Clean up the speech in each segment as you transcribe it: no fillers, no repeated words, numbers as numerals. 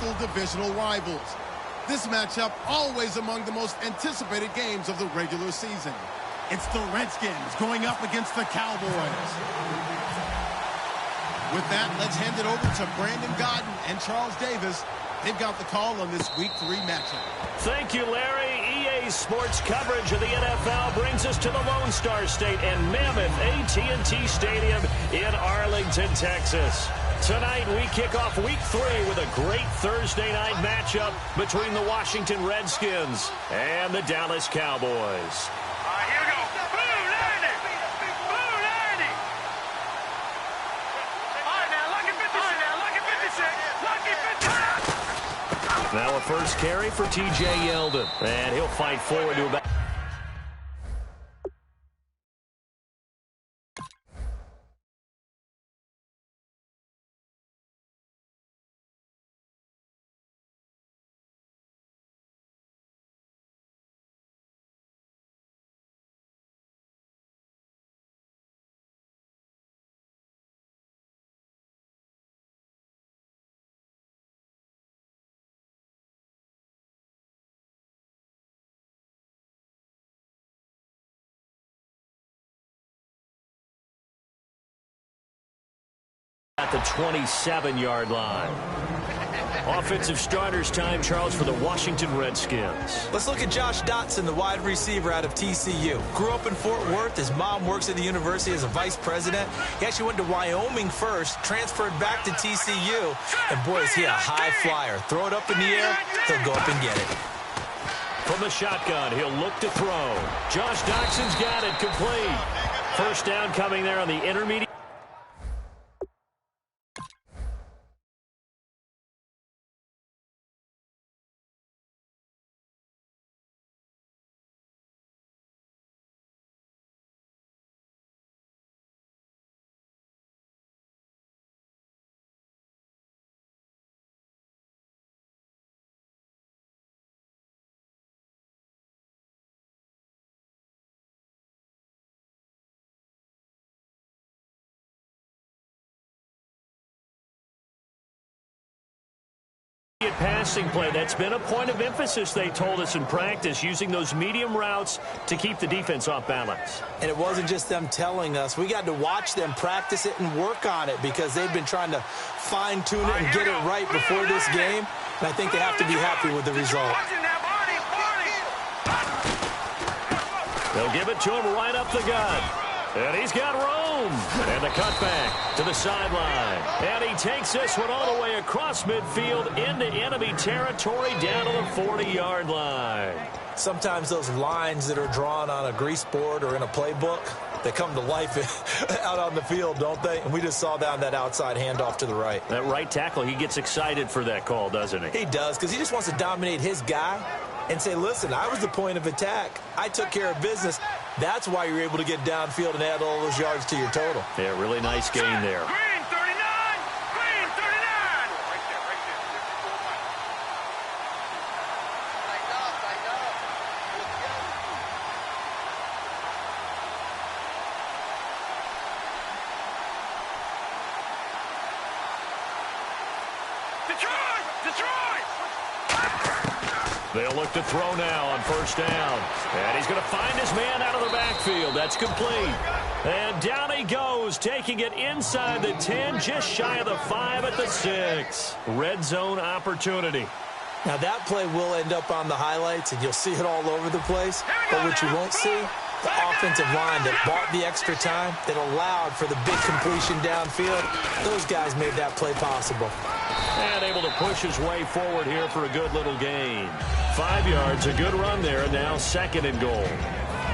local divisional rivals. This matchup always among the most anticipated games of the regular season. It's the Redskins going up against the Cowboys. With that, let's hand it over to Brandon Godden and Charles Davis. They've got the call on this Week 3 matchup. Thank you, Larry. EA Sports coverage of the NFL brings us to the Lone Star State and Mammoth AT&T Stadium in Arlington, Texas. Tonight, we kick off Week 3 with a great Thursday night matchup between the Washington Redskins and the Dallas Cowboys. Here we go. Boo, 90. Boo, 90. All right, now, lucky 56. Lucky 56. Lucky 56. Now a first carry for T.J. Yeldon. And he'll fight forward to about... at the 27-yard line. Offensive starters time, Charles, for the Washington Redskins. Let's look at Josh Dotson, the wide receiver out of TCU. Grew up in Fort Worth. His mom works at the university as a vice president. He actually went to Wyoming first, transferred back to TCU, and boy, is he a high flyer. Throw it up in the air, he'll go up and get it. From the shotgun, he'll look to throw. Josh Dotson's got it complete. First down coming there on the intermediate. Passing play. That's been a point of emphasis, they told us in practice, using those medium routes to keep the defense off balance. And it wasn't just them telling us. We got to watch them practice it and work on it because they've been trying to fine-tune it and get it right before this game. And I think they have to be happy with the result. They'll give it to him right up the gut. And he's got room. And the cutback to the sideline. And he takes this one all the way across midfield into enemy territory down to the 40-yard line. Sometimes those lines that are drawn on a grease board or in a playbook, they come to life out on the field, don't they? And we just saw down that outside handoff to the right. That right tackle, he gets excited for that call, doesn't he? He does, because he just wants to dominate his guy and say, listen, I was the point of attack. I took care of business. That's why you're able to get downfield and add all those yards to your total. Yeah, really nice gain there. Green 39. Green 39. Right there, right there. Tighten up. Detroit! They'll look to throw now on first down. And he's going to find his man out of the backfield. That's complete. And down he goes, taking it inside the 10, just shy of the 5 at the 6. Red zone opportunity. Now, that play will end up on the highlights, and you'll see it all over the place. But what you won't see, the offensive line that bought the extra time, that allowed for the big completion downfield, those guys made that play possible. And able to push his way forward here for a good little gain. 5 yards, a good run there, and now 2nd and goal.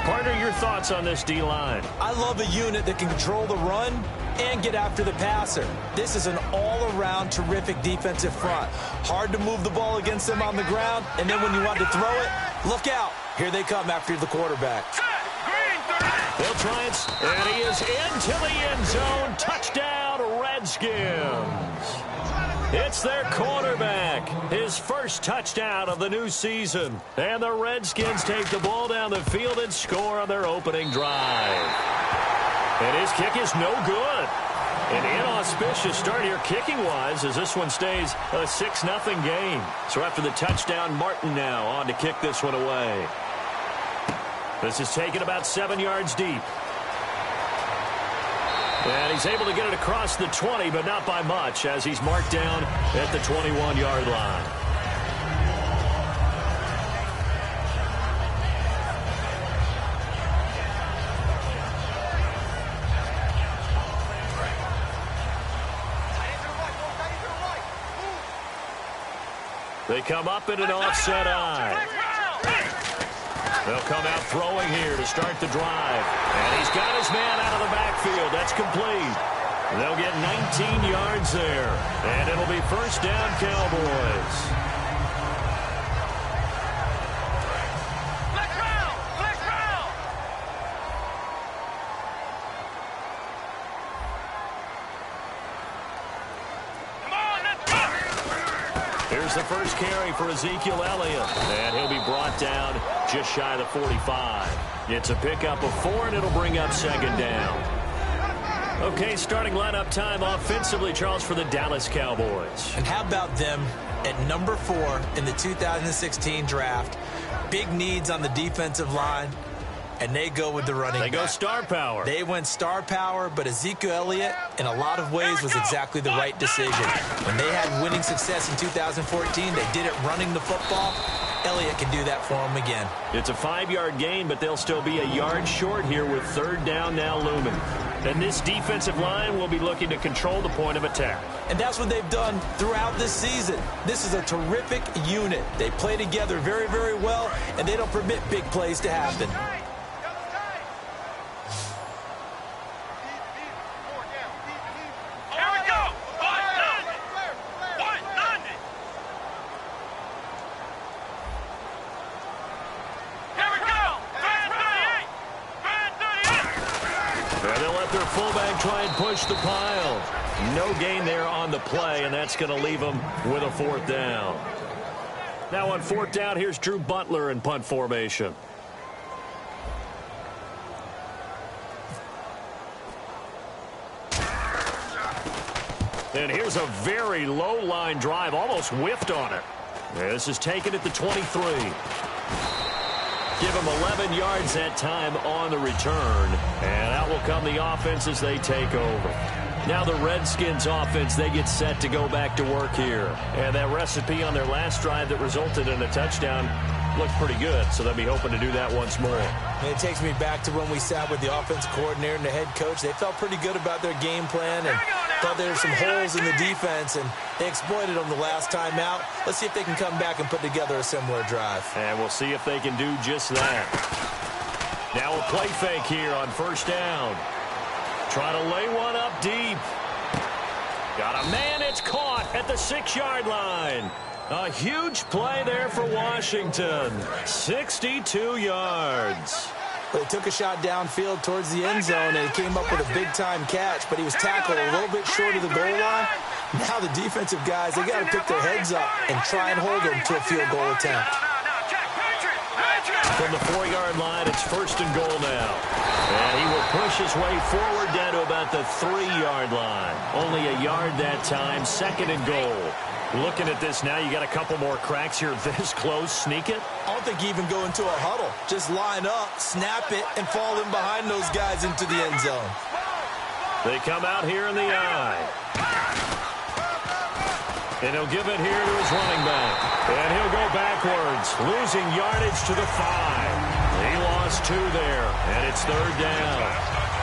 Partner, your thoughts on this D-line? I love a unit that can control the run and get after the passer. This is an all-around terrific defensive front. Hard to move the ball against them on the ground, and then when you want to throw it, look out. Here they come after the quarterback. They'll try and he is into the end zone. Touchdown, Redskins. It's their quarterback, his first touchdown of the new season. And the Redskins take the ball down the field and score on their opening drive. And his kick is no good. An inauspicious start here kicking-wise as this one stays a 6-0 game. So after the touchdown, Martin now on to kick this one away. This is taken about 7 yards deep. And he's able to get it across the 20, but not by much, as he's marked down at the 21-yard line. They come up in an offset eye. They'll come out throwing here to start the drive. And he's got his man out of the backfield. That's complete. They'll get 19 yards there. And it'll be first down, Cowboys. Here's the first carry for Ezekiel Elliott. And he'll be brought down just shy of the 45. It's a pickup of 4, and it'll bring up second down. Okay, starting lineup time offensively, Charles, for the Dallas Cowboys. And how about them at number 4 in the 2016 draft? Big needs on the defensive line. And they go with the running back. They go star power. They went star power, but Ezekiel Elliott, in a lot of ways, was exactly the right decision. When they had winning success in 2014, they did it running the football. Elliott can do that for them again. It's a 5-yard gain, but they'll still be a yard short here with third down now looming. And this defensive line will be looking to control the point of attack. And that's what they've done throughout this season. This is a terrific unit. They play together very, very well, and they don't permit big plays to happen. Try and push the pile. No gain there on the play, and that's going to leave them with a fourth down. Now on fourth down, here's Drew Butler in punt formation. And here's a very low line drive, almost whiffed on it. This is taken at the 23. Give him 11 yards that time on the return. And out will come the offense as they take over. Now the Redskins offense, they get set to go back to work here. And that recipe on their last drive that resulted in a touchdown looks pretty good. So they'll be hoping to do that once more. And it takes me back to when we sat with the offensive coordinator and the head coach. They felt pretty good about their game plan and thought there were some holes in the defense, and they exploited them the last time out. Let's see if they can come back and put together a similar drive. And we'll see if they can do just that. Now a play fake here on first down. Trying to lay one up deep. Got a man, it's caught at the 6-yard line. A huge play there for Washington. 62 yards. They took a shot downfield towards the end zone, and he came up with a big-time catch, but he was tackled a little bit short of the goal line. Now the defensive guys, they got to pick their heads up and try and hold them to a field goal attempt. From the 4-yard line, it's first and goal now. And he will push his way forward down to about the 3-yard line. Only a yard that time, second and goal. Looking at this now, you got a couple more cracks here this close. Sneak it? I don't think you even go into a huddle. Just line up, snap it, and fall in behind those guys into the end zone. They come out here in the eye. And he'll give it here to his running back. And he'll go backwards, losing yardage to the 5. He lost 2 there, and it's third down.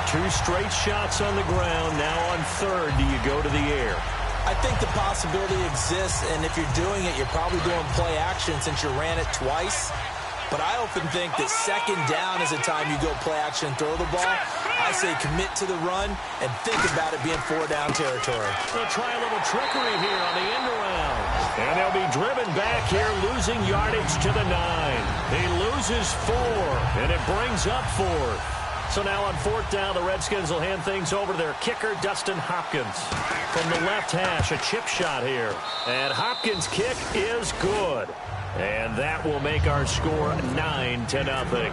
2 straight shots on the ground. Now on third, do you go to the air? I think the possibility exists, and if you're doing it, you're probably doing play action since you ran it twice. But I often think that second down is a time you go play action, throw the ball. I say commit to the run and think about it being 4-down territory. They'll try a little trickery here on the end around. And they'll be driven back here, losing yardage to the 9. He loses 4, and it brings up 4. So now on fourth down, the Redskins will hand things over to their kicker, Dustin Hopkins. From the left hash, a chip shot here. And Hopkins' kick is good. And that will make our score 9-0.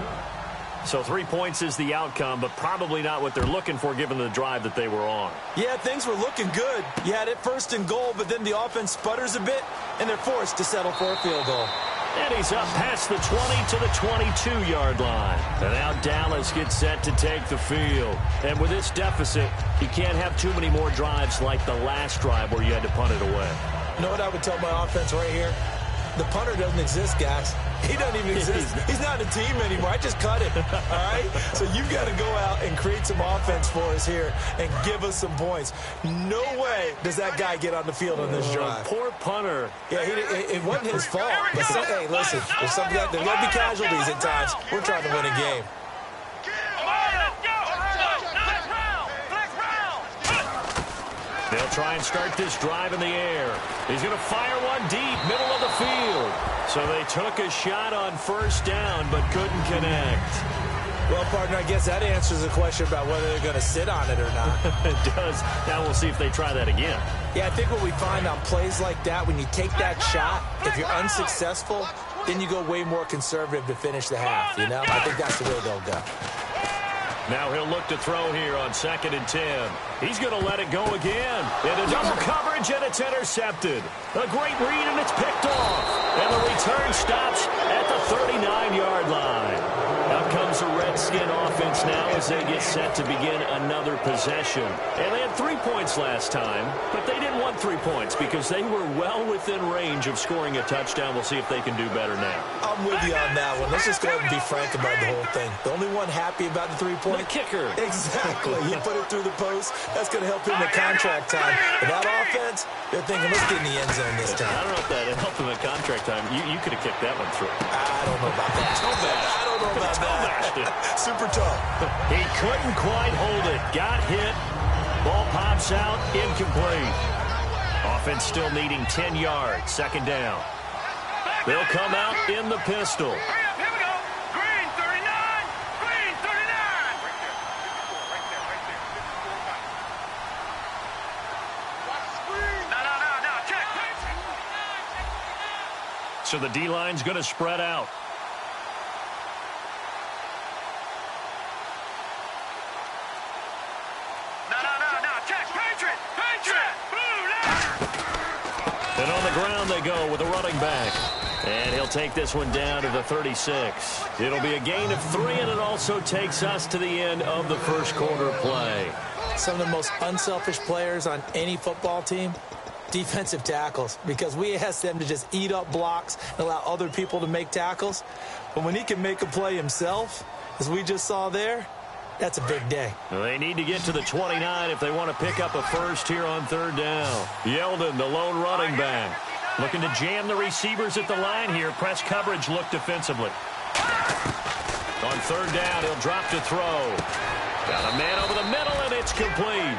So 3 points is the outcome, but probably not what they're looking for given the drive that they were on. Yeah, things were looking good. You had it first and goal, but then the offense sputters a bit, and they're forced to settle for a field goal. And he's up past the 20 to the 22-yard line. And now Dallas gets set to take the field. And with this deficit, you can't have too many more drives like the last drive where you had to punt it away. You know what I would tell my offense right here? The punter doesn't exist, guys. He doesn't even exist. He's not a team anymore. I just cut him, all right? So you've got to go out and create some offense for us here and give us some points. No way does that guy get on the field on this drive. Poor punter. Yeah, it wasn't his fault. But hey, listen, there's going to be casualties at times. We're trying to win a game. They'll try and start this drive in the air. He's going to fire one deep, middle of the field. So they took a shot on first down, but couldn't connect. Well, partner, I guess that answers the question about whether they're going to sit on it or not. It does. Now we'll see if they try that again. Yeah, I think what we find on plays like that, when you take that shot, if you're unsuccessful, then you go way more conservative to finish the half, you know? I think that's the way they'll go. Now he'll look to throw here on 2nd and 10. He's going to let it go again. Into double coverage, and it's intercepted. A great read, and it's picked off. And the return stops at the 39-yard line. Out comes the Redskin offense now as they get set to begin another possession. And they had 3 points last time, but they didn't want 3 points because they were well within range of scoring a touchdown. We'll see if they can do better now. I'm with you on that one. Let's just go ahead and be frank about the whole thing. The only one happy about the 3-point? The kicker. Exactly. You put it through the post. That's going to help him in contract time. But that offense, they're thinking, let's get in the end zone this time. I don't know if that helped him in contract time. You could have kicked that one through. I don't know about that. I don't know about that. Super tough. He couldn't quite hold it. Got hit. Ball pops out. Incomplete. Offense still needing 10 yards. 2nd down. They'll come out in the pistol. Here we go. Green 39. Green 39. No. Check. So the D-line's going to spread out. And on the ground they go with a running back. And he'll take this one down to the 36. It'll be a gain of 3, and it also takes us to the end of the first quarter play. Some of the most unselfish players on any football team, defensive tackles, because we ask them to just eat up blocks and allow other people to make tackles. But when he can make a play himself, as we just saw there, that's a big day. Well, they need to get to the 29 if they want to pick up a first here on 3rd down. Yeldon, the lone running back, looking to jam the receivers at the line here. Press coverage look defensively. On 3rd down, he'll drop to throw. Got a man over the middle, and it's complete.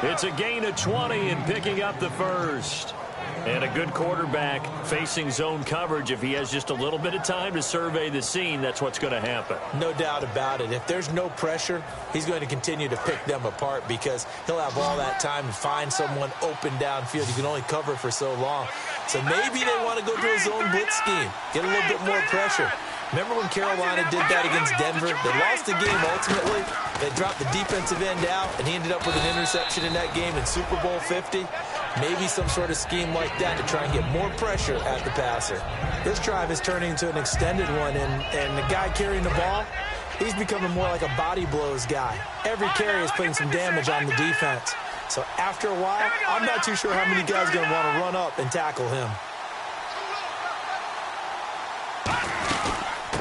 It's a gain of 20 and picking up the first. And a good quarterback facing zone coverage. If he has just a little bit of time to survey the scene, that's what's going to happen. No doubt about it. If there's no pressure, he's going to continue to pick them apart because he'll have all that time to find someone open downfield. You can only cover for so long. So maybe they want to go to a zone blitz scheme, get a little bit more pressure. Remember when Carolina did that against Denver? They lost the game ultimately. They dropped the defensive end out, and he ended up with an interception in that game in Super Bowl 50. Maybe some sort of scheme like that to try and get more pressure at the passer. This drive is turning into an extended one, and the guy carrying the ball, he's becoming more like a body blows guy. Every carry is putting some damage on the defense. So after a while, I'm not too sure how many guys are going to want to run up and tackle him.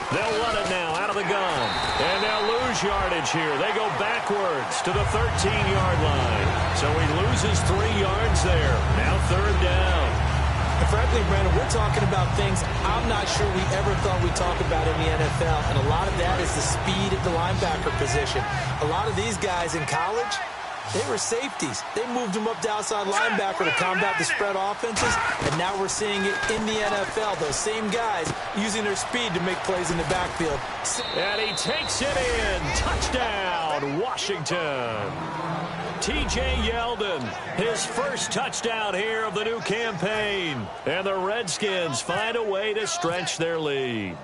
They'll run it now out of the gun. And they'll lose yardage here. They go backwards to the 13-yard line. So he loses 3 yards there. Now 3rd down. And frankly, Brandon, we're talking about things I'm not sure we ever thought we'd talk about in the NFL. And a lot of that is the speed at the linebacker position. A lot of these guys in college, they were safeties. They moved them up to outside linebacker to combat the spread offenses, and now we're seeing it in the NFL. Those same guys using their speed to make plays in the backfield. And he takes it in. Touchdown, Washington. T.J. Yeldon, his first touchdown here of the new campaign. And the Redskins find a way to stretch their lead.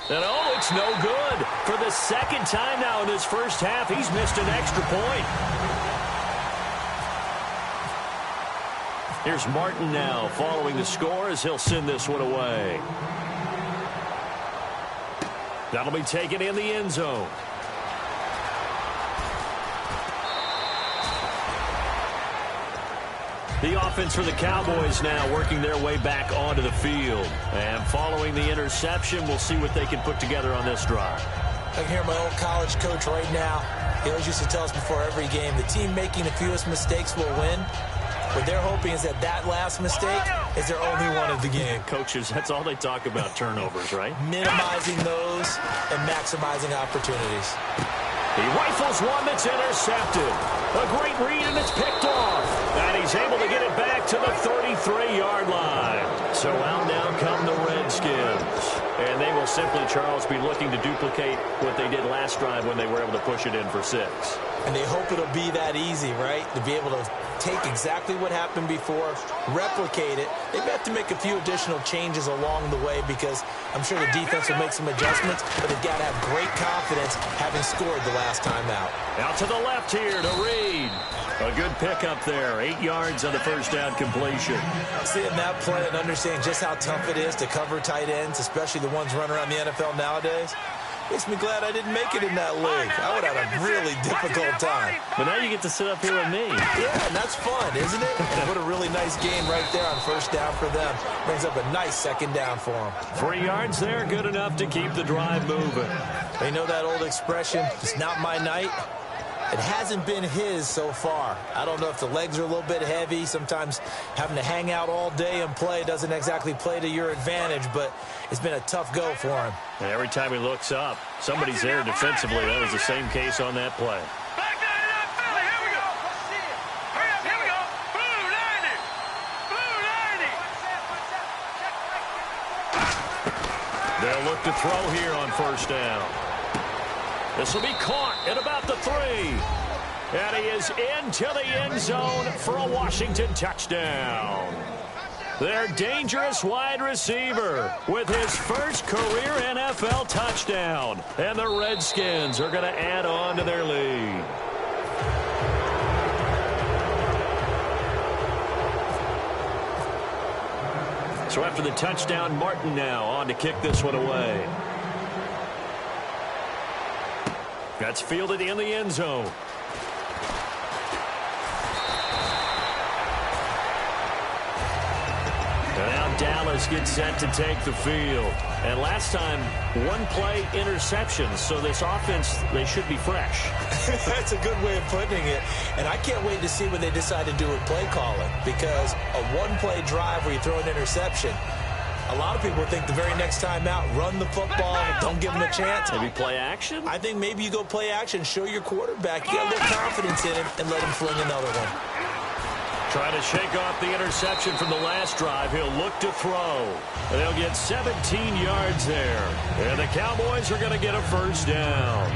And oh, it's no good. For the second time now in this first half, he's missed an extra point. Here's Martin now following the score as he'll send this one away. That'll be taken in the end zone. The offense for the Cowboys now working their way back onto the field. And following the interception, we'll see what they can put together on this drive. I can hear my old college coach right now. He always used to tell us before every game, the team making the fewest mistakes will win. What they're hoping is that last mistake is their only one of the game. Coaches, that's all they talk about, turnovers, right? Minimizing those and maximizing opportunities. He rifles one that's intercepted. A great read, and it's picked off. And he's able to get it back to the 33-yard line. So out now come the Redskins. And they will simply, Charles, be looking to duplicate what they did last drive when they were able to push it in for 6. And they hope it'll be that easy, right? To be able to take exactly what happened before, replicate it. They have to make a few additional changes along the way because I'm sure the defense will make some adjustments, but they've got to have great confidence having scored the last time out. Out to the left here to Reed. A good pickup there. 8 yards on the first down completion. Seeing that play and understanding just how tough it is to cover tight ends, especially the ones running around the NFL nowadays, makes me glad I didn't make it in that league. I would have had a really difficult time. But now you get to sit up here with me. Yeah, and that's fun, isn't it? And what a really nice game right there on first down for them. Brings up a nice second down for them. 3 yards there, good enough to keep the drive moving. They know that old expression, it's not my night. It hasn't been his so far. I don't know if the legs are a little bit heavy. Sometimes having to hang out all day and play doesn't exactly play to your advantage, but it's been a tough go for him. And every time he looks up, somebody's there defensively. That was the same case on that play. Back down to that Philly. Here we go. Hurry up. Here we go. Blue 90. Blue 90. They'll look to throw here on first down. This will be caught at about the 3. And he is into the end zone for a Washington touchdown. Their dangerous wide receiver with his first career NFL touchdown. And the Redskins are going to add on to their lead. So after the touchdown, Martin now on to kick this one away. That's fielded in the end zone. And now Dallas gets set to take the field. And last time, 1-play interceptions. So this offense, they should be fresh. That's a good way of putting it. And I can't wait to see what they decide to do with play calling. Because a 1-play drive where you throw an interception, a lot of people think the very next time out, run the football, don't give them a chance. Maybe play action? I think maybe you go play action, show your quarterback, you got a little confidence in him, and let him fling another one. Trying to shake off the interception from the last drive. He'll look to throw. And they'll get 17 yards there. And the Cowboys are going to get a first down.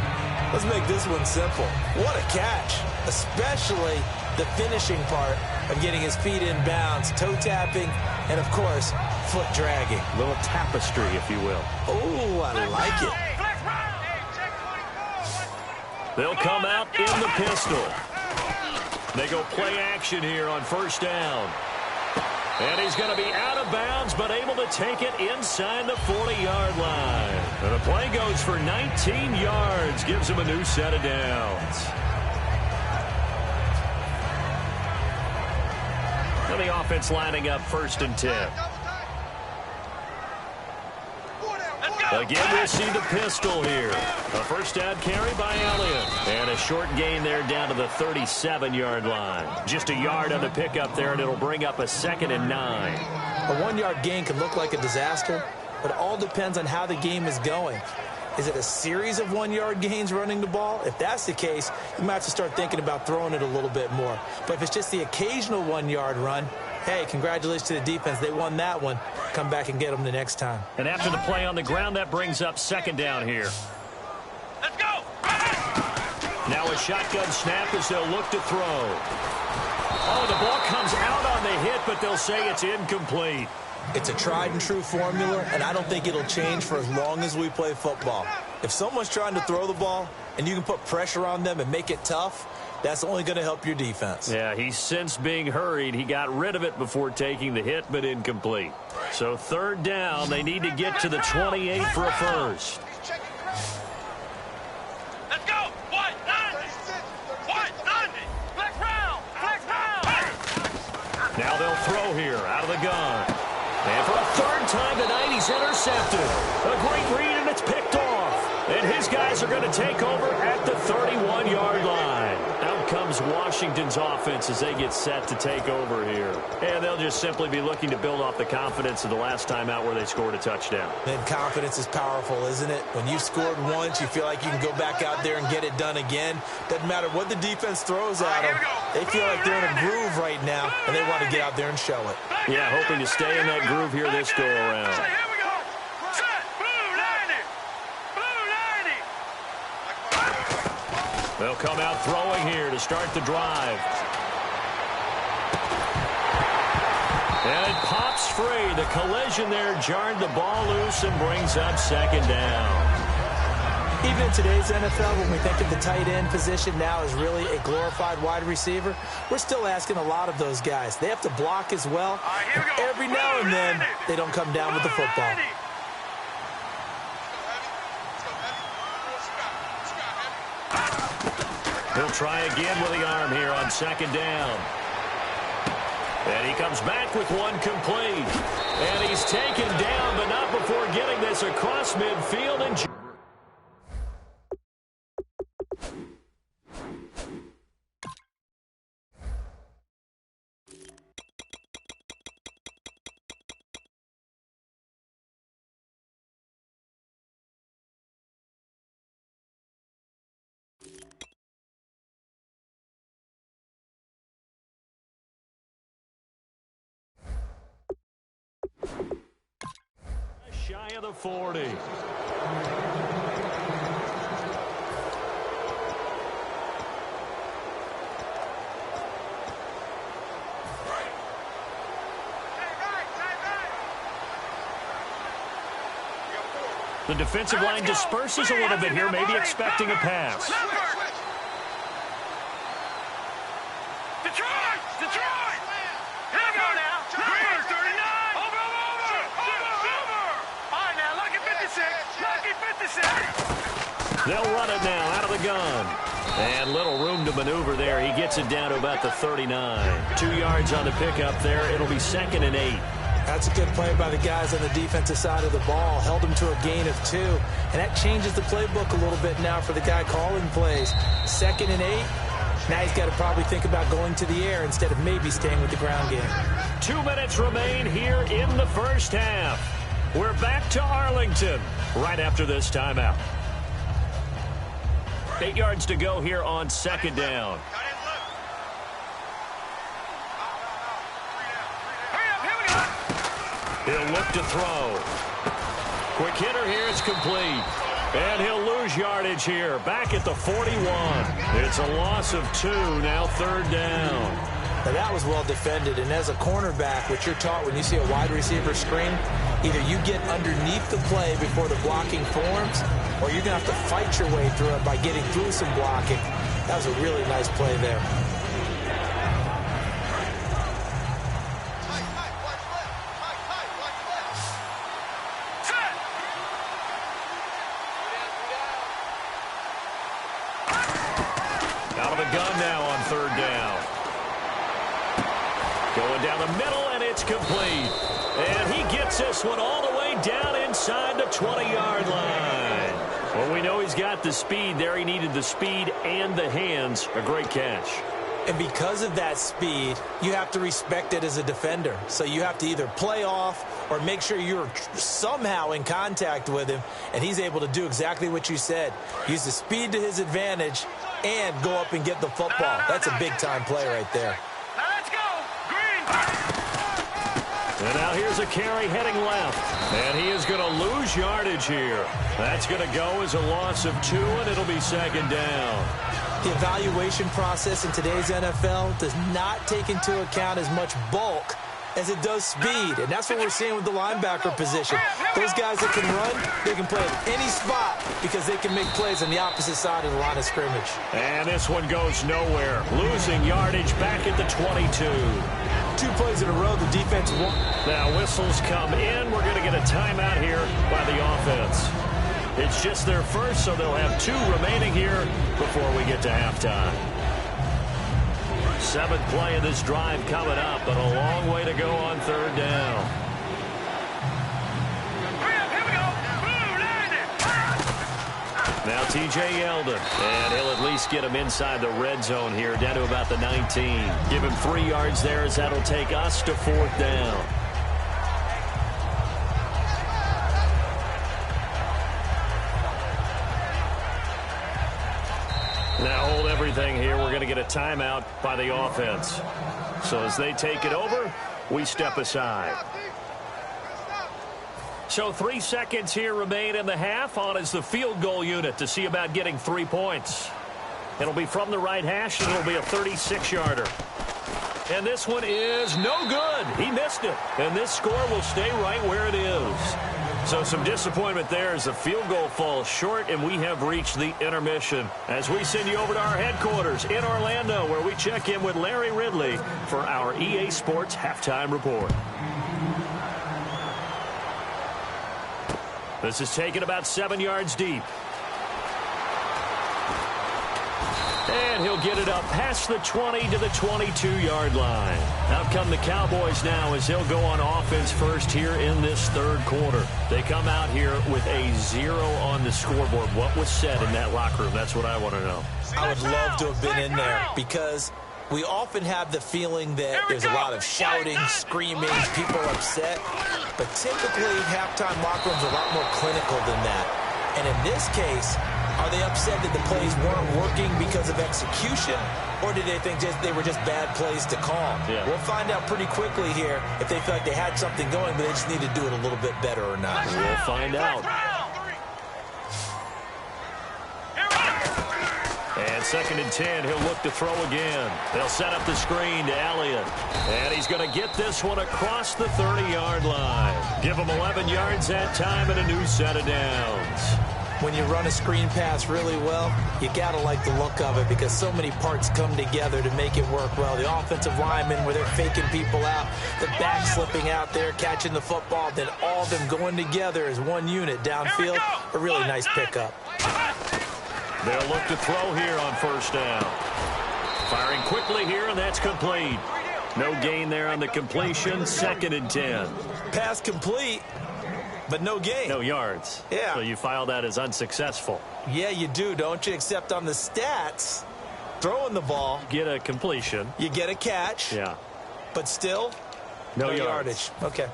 Let's make this one simple. What a catch, especially the finishing part of getting his feet in bounds, toe tapping, and, of course, foot dragging. A little tapestry, if you will. Oh, I like it. They'll come out in the pistol. They go play action here on first down. And he's going to be out of bounds, but able to take it inside the 40-yard line. And the play goes for 19 yards, gives him a new set of downs. And the offense lining up 1st and 10. Again, we'll see the pistol here. A first down carry by Elliott. And a short gain there down to the 37-yard line. Just a yard on the pickup there, and it'll bring up a 2nd and 9. A 1-yard gain can look like a disaster, but it all depends on how the game is going. Is it a series of 1-yard gains running the ball? If that's the case, you might have to start thinking about throwing it a little bit more. But if it's just the occasional 1-yard run, hey, congratulations to the defense. They won that one. Come back and get them the next time. And after the play on the ground, that brings up 2nd down here. Let's go. Now a shotgun snap as they'll look to throw. Oh, the ball comes out on the hit, but they'll say it's incomplete. It's a tried-and-true formula, and I don't think it'll change for as long as we play football. If someone's trying to throw the ball and you can put pressure on them and make it tough, that's only going to help your defense. Yeah, he's since being hurried. He got rid of it before taking the hit, but incomplete. So third down, they need to get to the 28 for a first. Let's go. What? 90. What? 90. Flex round. Flex round. Now they'll throw here out of the gun. And for a third time tonight, he's intercepted. A great read, and it's picked off. And his guys are going to take over at the 31-yard line. Out comes Washington's offense as they get set to take over here. And they'll just simply be looking to build off the confidence of the last time out where they scored a touchdown. And confidence is powerful, isn't it? When you've scored once, you feel like you can go back out there and get it done again. Doesn't matter what the defense throws at them. They feel like they're in a groove right now, and they want to get out there and show it. Yeah, hoping to stay in that groove here this go-around. Here we go. Set. Blue 90. Blue 90. They'll come out throwing here to start the drive. And it pops free. The collision there jarred the ball loose and brings up second down. Even in today's NFL, when we think of the tight end position now as really a glorified wide receiver, we're still asking a lot of those guys. They have to block as well. Here we go. Every now and then, they don't come down with the football. He'll try again with the arm here on second down. And he comes back with one complete. And he's taken down, but not before getting this across midfield. And shy of the 40. The defensive line disperses a little bit here, maybe expecting a pass. Detroit! Detroit! Here we go now. Green 39. Over. All right, now, lucky 56. Lucky 56. They'll run it now out of the gun. And little room to maneuver there. He gets it down to about the 39. 2 yards on the pickup there. It'll be 2nd and 8. That's a good play by the guys on the defensive side of the ball. Held them to a gain of 2. And that changes the playbook a little bit now for the guy calling plays. 2nd and 8. Now he's got to probably think about going to the air instead of maybe staying with the ground game. 2 minutes remain here in the first half. We're back to Arlington right after this timeout. 8 yards to go here on second down. He'll look to throw. Quick hitter here. It's complete. And he'll lose yardage here. Back at the 41. It's a loss of 2. Now third down. Now that was well defended. And as a cornerback, what you're taught when you see a wide receiver screen, either you get underneath the play before the blocking forms, or you're going to have to fight your way through it by getting through some blocking. That was a really nice play there. Out of the gun now on third down. Going down the middle, and it's complete. And he gets this one all the way down inside the 20-yard line. Well, we know he's got the speed there. He needed the speed and the hands. A great catch. And because of that speed, you have to respect it as a defender. So you have to either play off or make sure you're somehow in contact with him, and he's able to do exactly what you said. Use the speed to his advantage and go up and get the football. That's a big-time play right there. Now let's go. Green. And now here's a carry heading left. And he is going to lose yardage here. That's going to go as a loss of 2, and it'll be second down. The evaluation process in today's NFL does not take into account as much bulk as it does speed, and that's what we're seeing with the linebacker position. Those guys that can run, they can play at any spot because they can make plays on the opposite side of the line of scrimmage. And this one goes nowhere. Losing yardage back at the 22. 2 plays in a row, the defense won. Now whistles come in. We're going to get a timeout here by the offense. It's just their first, so they'll have 2 remaining here before we get to halftime. 7th play of this drive coming up, but a long way to go on 3rd down. Here we go. Now T.J. Yeldon, and he'll at least get him inside the red zone here, down to about the 19. Give him 3 yards there, as that'll take us to 4th down. Now hold everything here. We're going to get a timeout by the offense. So as they take it over, we step aside. So 3 seconds here remain in the half. On is the field goal unit to see about getting 3 points. It'll be from the right hash, and it'll be a 36-yarder. And this one is no good. He missed it. And this score will stay right where it is. So some disappointment there as the field goal falls short, and we have reached the intermission. As we send you over to our headquarters in Orlando, where we check in with Larry Ridley for our EA Sports Halftime Report. This is taken about 7 yards deep. And he'll get it up past the 20 to the 22-yard line. Out come the Cowboys now as he'll go on offense first here in this 3rd quarter. They come out here with a 0 on the scoreboard. What was said in that locker room? That's what I want to know. I would love to have been in there because we often have the feeling that there's a lot of shouting, screaming, people upset. But typically, halftime locker rooms are a lot more clinical than that. And in this case, are they upset that the plays weren't working because of execution, or did they think they were just bad plays to call? Yeah. We'll find out pretty quickly here if they feel like they had something going, but they just need to do it a little bit better or not. We'll find out. And 2nd and 10, he'll look to throw again. They'll set up the screen to Elliott. And he's going to get this one across the 30-yard line. Give him 11 yards that time and a new set of downs. When you run a screen pass really well, you got to like the look of it because so many parts come together to make it work well. The offensive linemen, where they're faking people out, the back slipping out there, catching the football, then all of them going together as one unit downfield. A really nice pickup. They'll look to throw here on 1st down. Firing quickly here, and that's complete. No gain there on the completion. 2nd and 10. Pass complete, but no gain. No yards. Yeah. So you file that as unsuccessful. Yeah, you do, don't you? Except on the stats, throwing the ball. Get a completion. You get a catch. Yeah. But still, no yardage. Okay.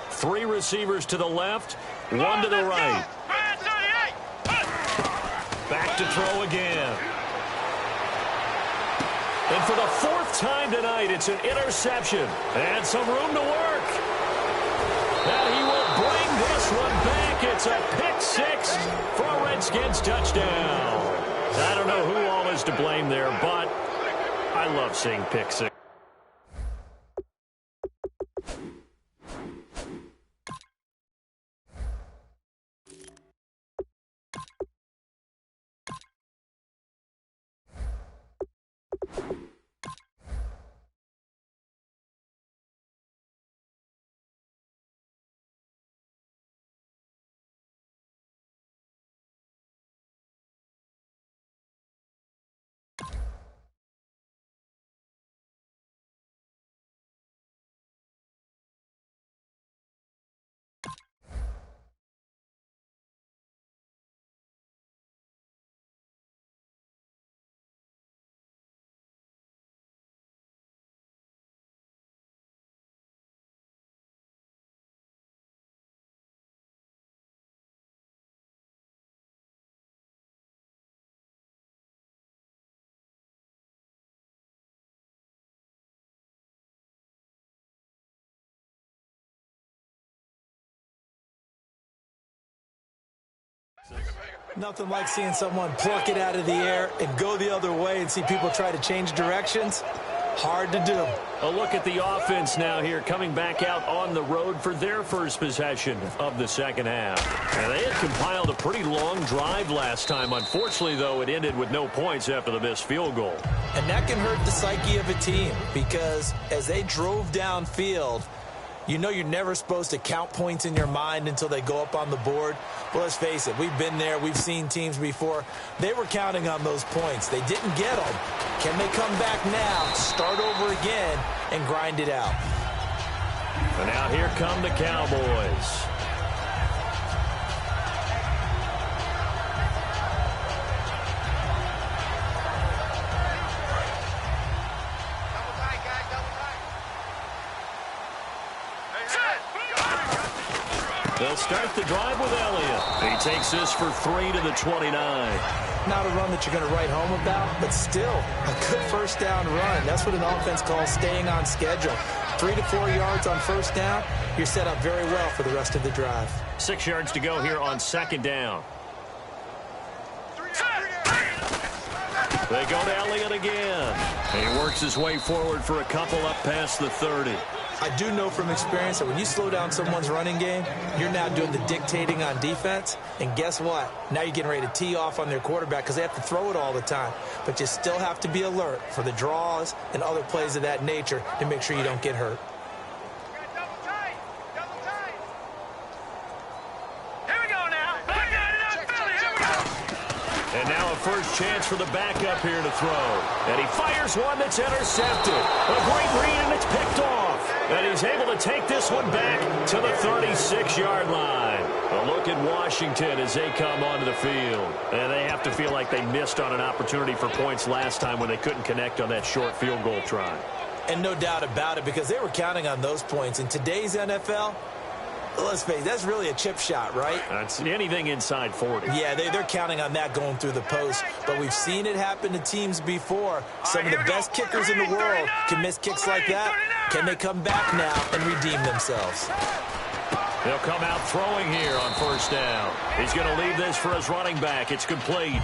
Three receivers to the left, one to the right. Back to throw again. And for the 4th time tonight, it's an interception. And some room to work. And he will bring this one back. It's a pick-6 for a Redskins touchdown. I don't know who all is to blame there, but I love seeing pick-6. Nothing like seeing someone pluck it out of the air and go the other way and see people try to change directions. Hard to do. A look at the offense now here, coming back out on the road for their first possession of the second half. And they had compiled a pretty long drive last time. Unfortunately, though, it ended with no points after the missed field goal. And that can hurt the psyche of a team because as they drove downfield, you know you're never supposed to count points in your mind until they go up on the board. Well, let's face it, we've been there. We've seen teams before. They were counting on those points. They didn't get them. Can they come back now, start over again, and grind it out? And now here come the Cowboys. They'll start the drive with Elliott. He takes this for 3 to the 29. Not a run that you're going to write home about, but still a good first down run. That's what an offense calls staying on schedule. 3 to 4 yards on first down, you're set up very well for the rest of the drive. 6 yards to go here on second down. They go to Elliott again. And he works his way forward for a couple up past the 30. I do know from experience that when you slow down someone's running game, you're now doing the dictating on defense. And guess what? Now you're getting ready to tee off on their quarterback because they have to throw it all the time. But you still have to be alert for the draws and other plays of that nature to make sure you don't get hurt. And now a first chance for the backup here to throw. And he fires one that's intercepted. A great read, and it's picked off. And he's able to take this one back to the 36-yard line. A look at Washington as they come onto the field. And they have to feel like they missed on an opportunity for points last time when they couldn't connect on that short field goal try. And no doubt about it, because they were counting on those points. In today's NFL, let's face it, that's really a chip shot, right? That's anything inside 40. Yeah, they're counting on that going through the post. But we've seen it happen to teams before. Some of the best kickers in the world can miss kicks like that. Can they come back now and redeem themselves? They'll come out throwing here on first down. He's going to leave this for his running back. It's complete.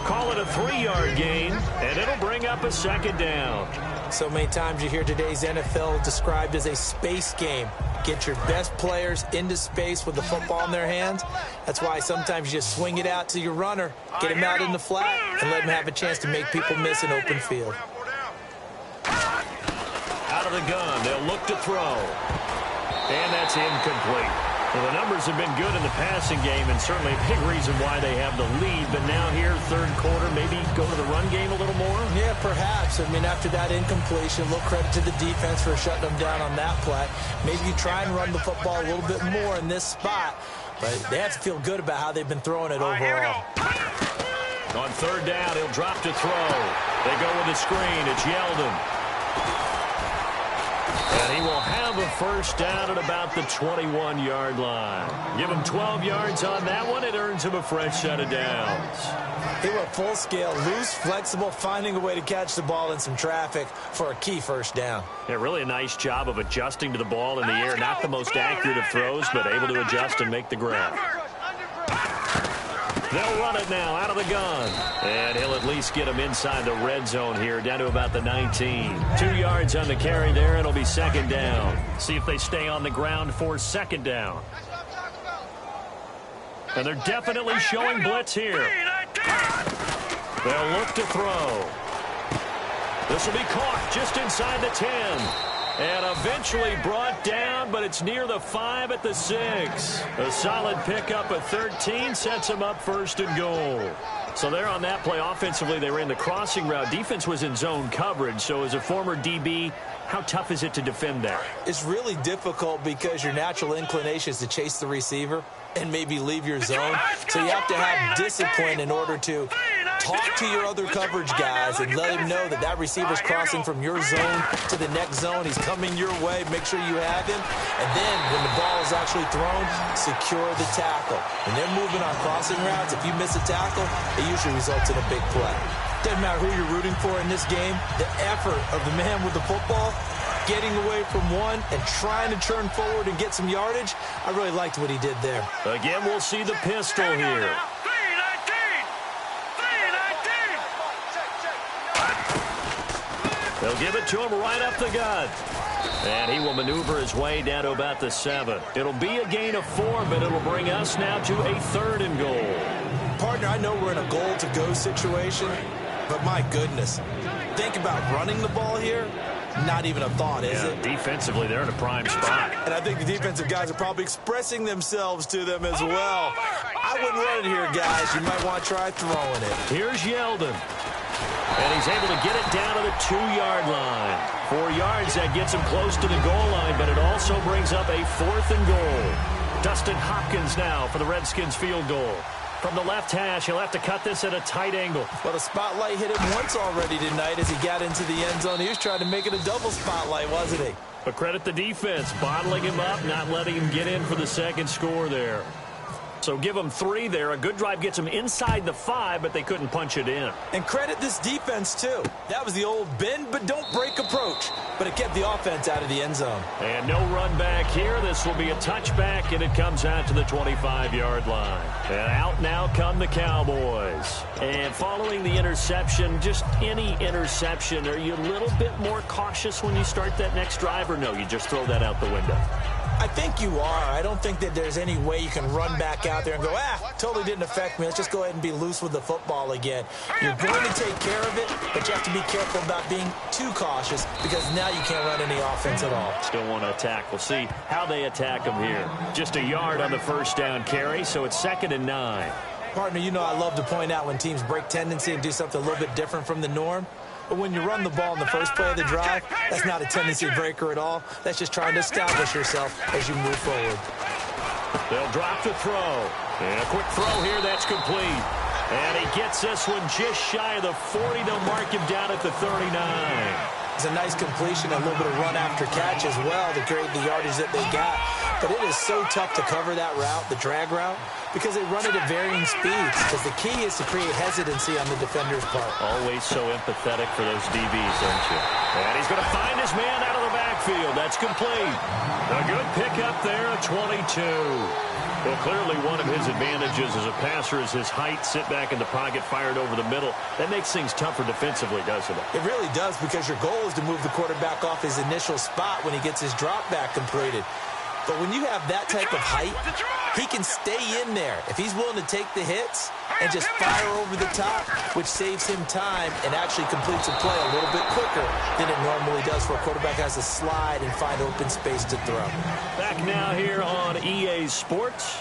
Call it a 3-yard gain, and it'll bring up a second down. So many times you hear today's NFL described as a space game. Get your best players into space with the football in their hands. That's why sometimes you just swing it out to your runner, get him out in the flat, and let him have a chance to make people miss an open field. Out of the gun, they'll look to throw. And that's incomplete. Well, the numbers have been good in the passing game, and certainly a big reason why they have the lead. But now here, third quarter, maybe go to the run game a little more? Yeah, perhaps. I mean, after that incompletion, a little credit to the defense for shutting them down on that play. Maybe you try and run the football a little bit more in this spot. But they have to feel good about how they've been throwing it overall. On third down, he'll drop to throw. They go with a screen. It's Yeldon. And he will have a first down at about the 21-yard line. Give him 12 yards on that one. It earns him a fresh set of downs. He went full scale, loose, flexible, finding a way to catch the ball in some traffic for a key first down. Yeah, really a nice job of adjusting to the ball in the air. Not the most accurate of throws, but able to adjust and make the grab. They'll run it now out of the gun. And he'll at least get him inside the red zone here, down to about the 19. 2 yards on the carry there. It'll be second down. See if they stay on the ground for second down. And they're definitely showing blitz here. They'll look to throw. This will be caught just inside the 10. And eventually brought down, but it's near the 5 at the 6. A solid pickup of 13 sets them up first and goal. So there on that play, offensively, they ran the crossing route. Defense was in zone coverage. So as a former DB, how tough is it to defend that? It's really difficult because your natural inclination is to chase the receiver and maybe leave your zone. So you have to have discipline in order to talk to your other coverage guys and let him know that that receiver's crossing from your zone to the next zone. He's coming your way. Make sure you have him. And then when the ball is actually thrown, secure the tackle. When they're moving on crossing routes, if you miss a tackle, it usually results in a big play. Doesn't matter who you're rooting for in this game. The effort of the man with the football, getting away from one and trying to turn forward and get some yardage, I really liked what he did there. Again, we'll see the pistol here. They'll give it to him right up the gut. And he will maneuver his way down to about the 7. It'll be a gain of 4, but it'll bring us now to a 3rd and goal. Partner, I know we're in a goal-to-go situation, but my goodness, think about running the ball here. Not even a thought, is it? Defensively, they're in a prime spot. And I think the defensive guys are probably expressing themselves to them as well. I wouldn't run it here, guys. You might want to try throwing it. Here's Yeldon. And he's able to get it down to the 2-yard line. 4 yards, that gets him close to the goal line, but it also brings up a 4th and goal. Dustin Hopkins now for the Redskins field goal. From the left hash, he'll have to cut this at a tight angle. Well, the spotlight hit him once already tonight as he got into the end zone. He was trying to make it a double spotlight, wasn't he? But credit the defense, bottling him up, not letting him get in for the second score there. So give them 3 there. A good drive gets them inside the 5, but they couldn't punch it in. And credit this defense, too. That was the old bend but don't break approach. But it kept the offense out of the end zone. And no run back here. This will be a touchback, and it comes out to the 25-yard line. And out now come the Cowboys. And following the interception, just any interception, are you a little bit more cautious when you start that next drive, or no, you just throw that out the window? I think you are. I don't think that there's any way you can run back out there and go, totally didn't affect me. Let's just go ahead and be loose with the football again. You're going to take care of it, but you have to be careful about being too cautious because now you can't run any offense at all. Still want to attack. We'll see how they attack them here. Just a yard on the first down carry, so it's 2nd and 9. Partner, you know I love to point out when teams break tendency and do something a little bit different from the norm. But when you run the ball in the first play of the drive, that's not a tendency breaker at all. That's just trying to establish yourself as you move forward. They'll drop the throw. And a quick throw here, that's complete. And he gets this one just shy of the 40. They'll mark him down at the 39. It's a nice completion, a little bit of run after catch as well to create the yardage that they got. But it is so tough to cover that route, the drag route, because they run it at varying speeds. Because the key is to create hesitancy on the defender's part. Always so empathetic for those DBs, aren't you? And he's going to find his man out of the backfield. That's complete. A good pickup there, a 22. Well, clearly one of his advantages as a passer is his height. Sit back in the pocket, fired over the middle. That makes things tougher defensively, doesn't it? It really does, because your goal is to move the quarterback off his initial spot when he gets his drop back completed. But when you have that type of height, he can stay in there if he's willing to take the hits and just fire over the top, which saves him time and actually completes a play a little bit quicker than it normally does for a quarterback has to slide and find open space to throw. Back now here on EA Sports.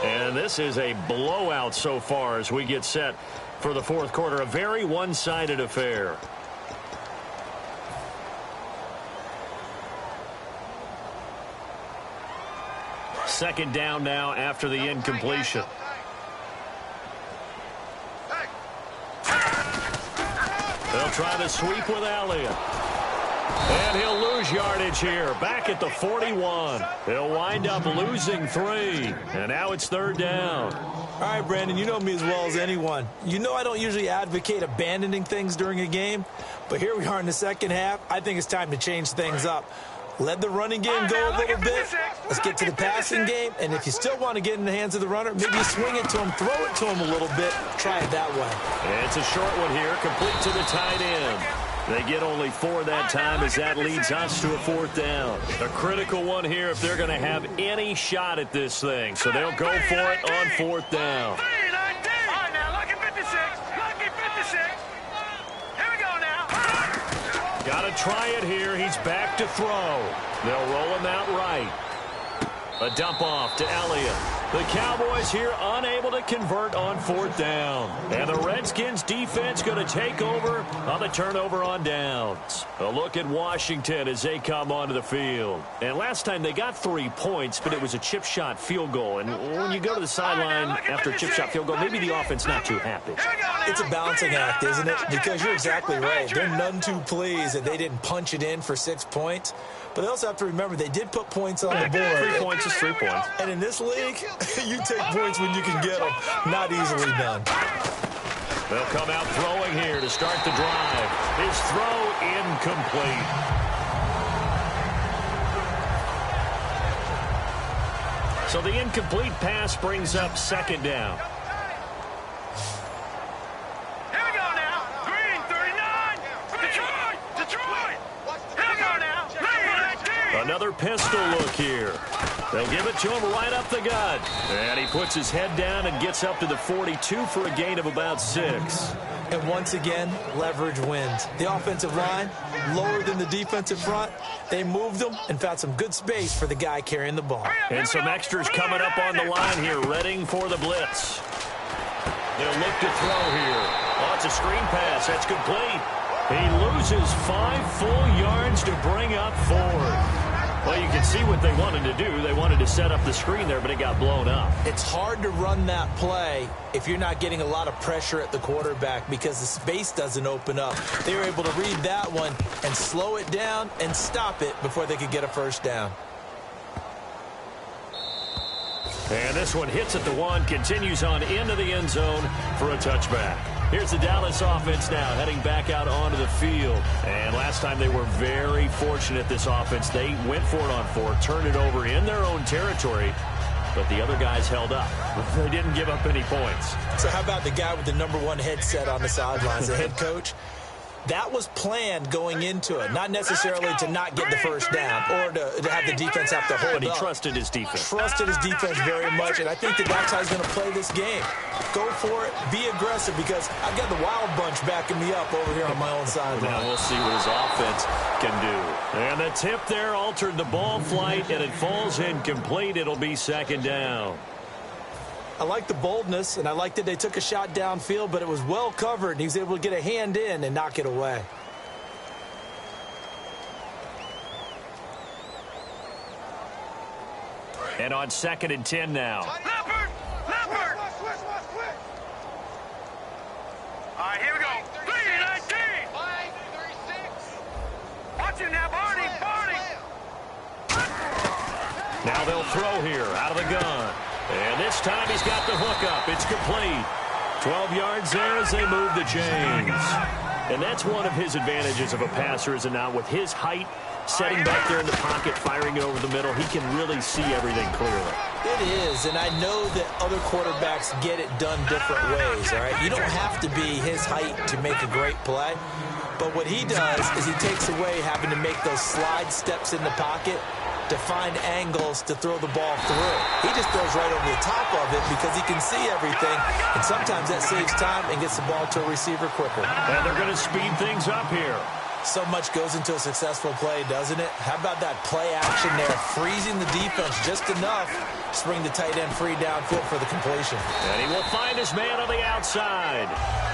And this is a blowout so far as we get set for the 4th quarter. A very one-sided affair. Second down now after the incompletion. They'll try to sweep with Elliott. And he'll lose yardage here. Back at the 41. He'll wind up losing 3. And now it's 3rd down. All right, Brandon, you know me as well as anyone. You know I don't usually advocate abandoning things during a game. But here we are in the second half. I think it's time to change things up. Let the running game go a little bit. Let's get to the passing game. And if you still want to get in the hands of the runner, maybe you swing it to him, throw it to him a little bit. Try it that way. And it's a short one here, complete to the tight end. They get only 4 that time as that leads us to a 4th down. A critical one here if they're going to have any shot at this thing. So they'll go for it on 4th down. All right, now, lucky 56. Lucky 56. Here we go now. Got to try it here. He's back to throw. They'll roll him out right. A dump off to Elliott. The Cowboys here unable to convert on 4th down. And the Redskins defense going to take over on the turnover on downs. A look at Washington as they come onto the field. And last time they got 3 points, but it was a chip shot field goal. And when you go to the sideline after a chip shot field goal, maybe the offense not too happy. It's a balancing act, isn't it? Because you're exactly right. They're none too pleased that they didn't punch it in for 6 points. But they also have to remember they did put points on the board. 3 points is 3 points. And in this league, you take points when you can get them. Not easily done. They'll come out throwing here to start the drive. His throw incomplete. So the incomplete pass brings up 2nd down. Here we go now. Green 39. Detroit. pistol look here. They'll give it to him right up the gut. And he puts his head down and gets up to the 42 for a gain of about 6. And once again, leverage wins. The offensive line, lower than the defensive front. They moved them and found some good space for the guy carrying the ball. And some extras coming up on the line here, readying for the blitz. They'll look to throw here. Oh, it's a screen pass. That's complete. He loses 5 full yards to bring up 4. Well, you can see what they wanted to do. They wanted to set up the screen there, but it got blown up. It's hard to run that play if you're not getting a lot of pressure at the quarterback because the space doesn't open up. They were able to read that one and slow it down and stop it before they could get a first down. And this one hits at the 1, continues on into the end zone for a touchback. Here's the Dallas offense now heading back out onto the field. And last time they were very fortunate, this offense. They went for it on 4, turned it over in their own territory, but the other guys held up. They didn't give up any points. So how about the guy with the #1 headset on the sidelines, the head coach? That was planned going into it, not necessarily to not get the first down or to have the defense have to hold up. But he trusted his defense. Trusted his defense very much, and I think that's how he's going to play this game. Go for it, be aggressive, because I've got the wild bunch backing me up over here on my own sideline. Now we'll see what his offense can do. And the tip there altered the ball flight, and it falls incomplete. It'll be 2nd down. I like the boldness, and I like that they took a shot downfield, but it was well covered, and he was able to get a hand in and knock it away. And on 2nd and 10 now. Leopard! Leopard! All right, here we go. 3-19. 5-36. Watch him now, Barney. Barney. Now they'll throw here out of the gun. And this time he's got the hook up. It's complete. 12 yards there as they move the chains. And that's one of his advantages of a passer, is it not? With his height, setting back there in the pocket, firing it over the middle, he can really see everything clearly. It is, and I know that other quarterbacks get it done different ways, all right? You don't have to be his height to make a great play. But what he does is he takes away having to make those slide steps in the pocket to find angles to throw the ball through. He just throws right over the top of it because he can see everything, and sometimes that saves time and gets the ball to a receiver quicker. And they're going to speed things up here. So much goes into a successful play, doesn't it? How about that play action there, freezing the defense just enough to bring the tight end free downfield for the completion. And he will find his man on the outside.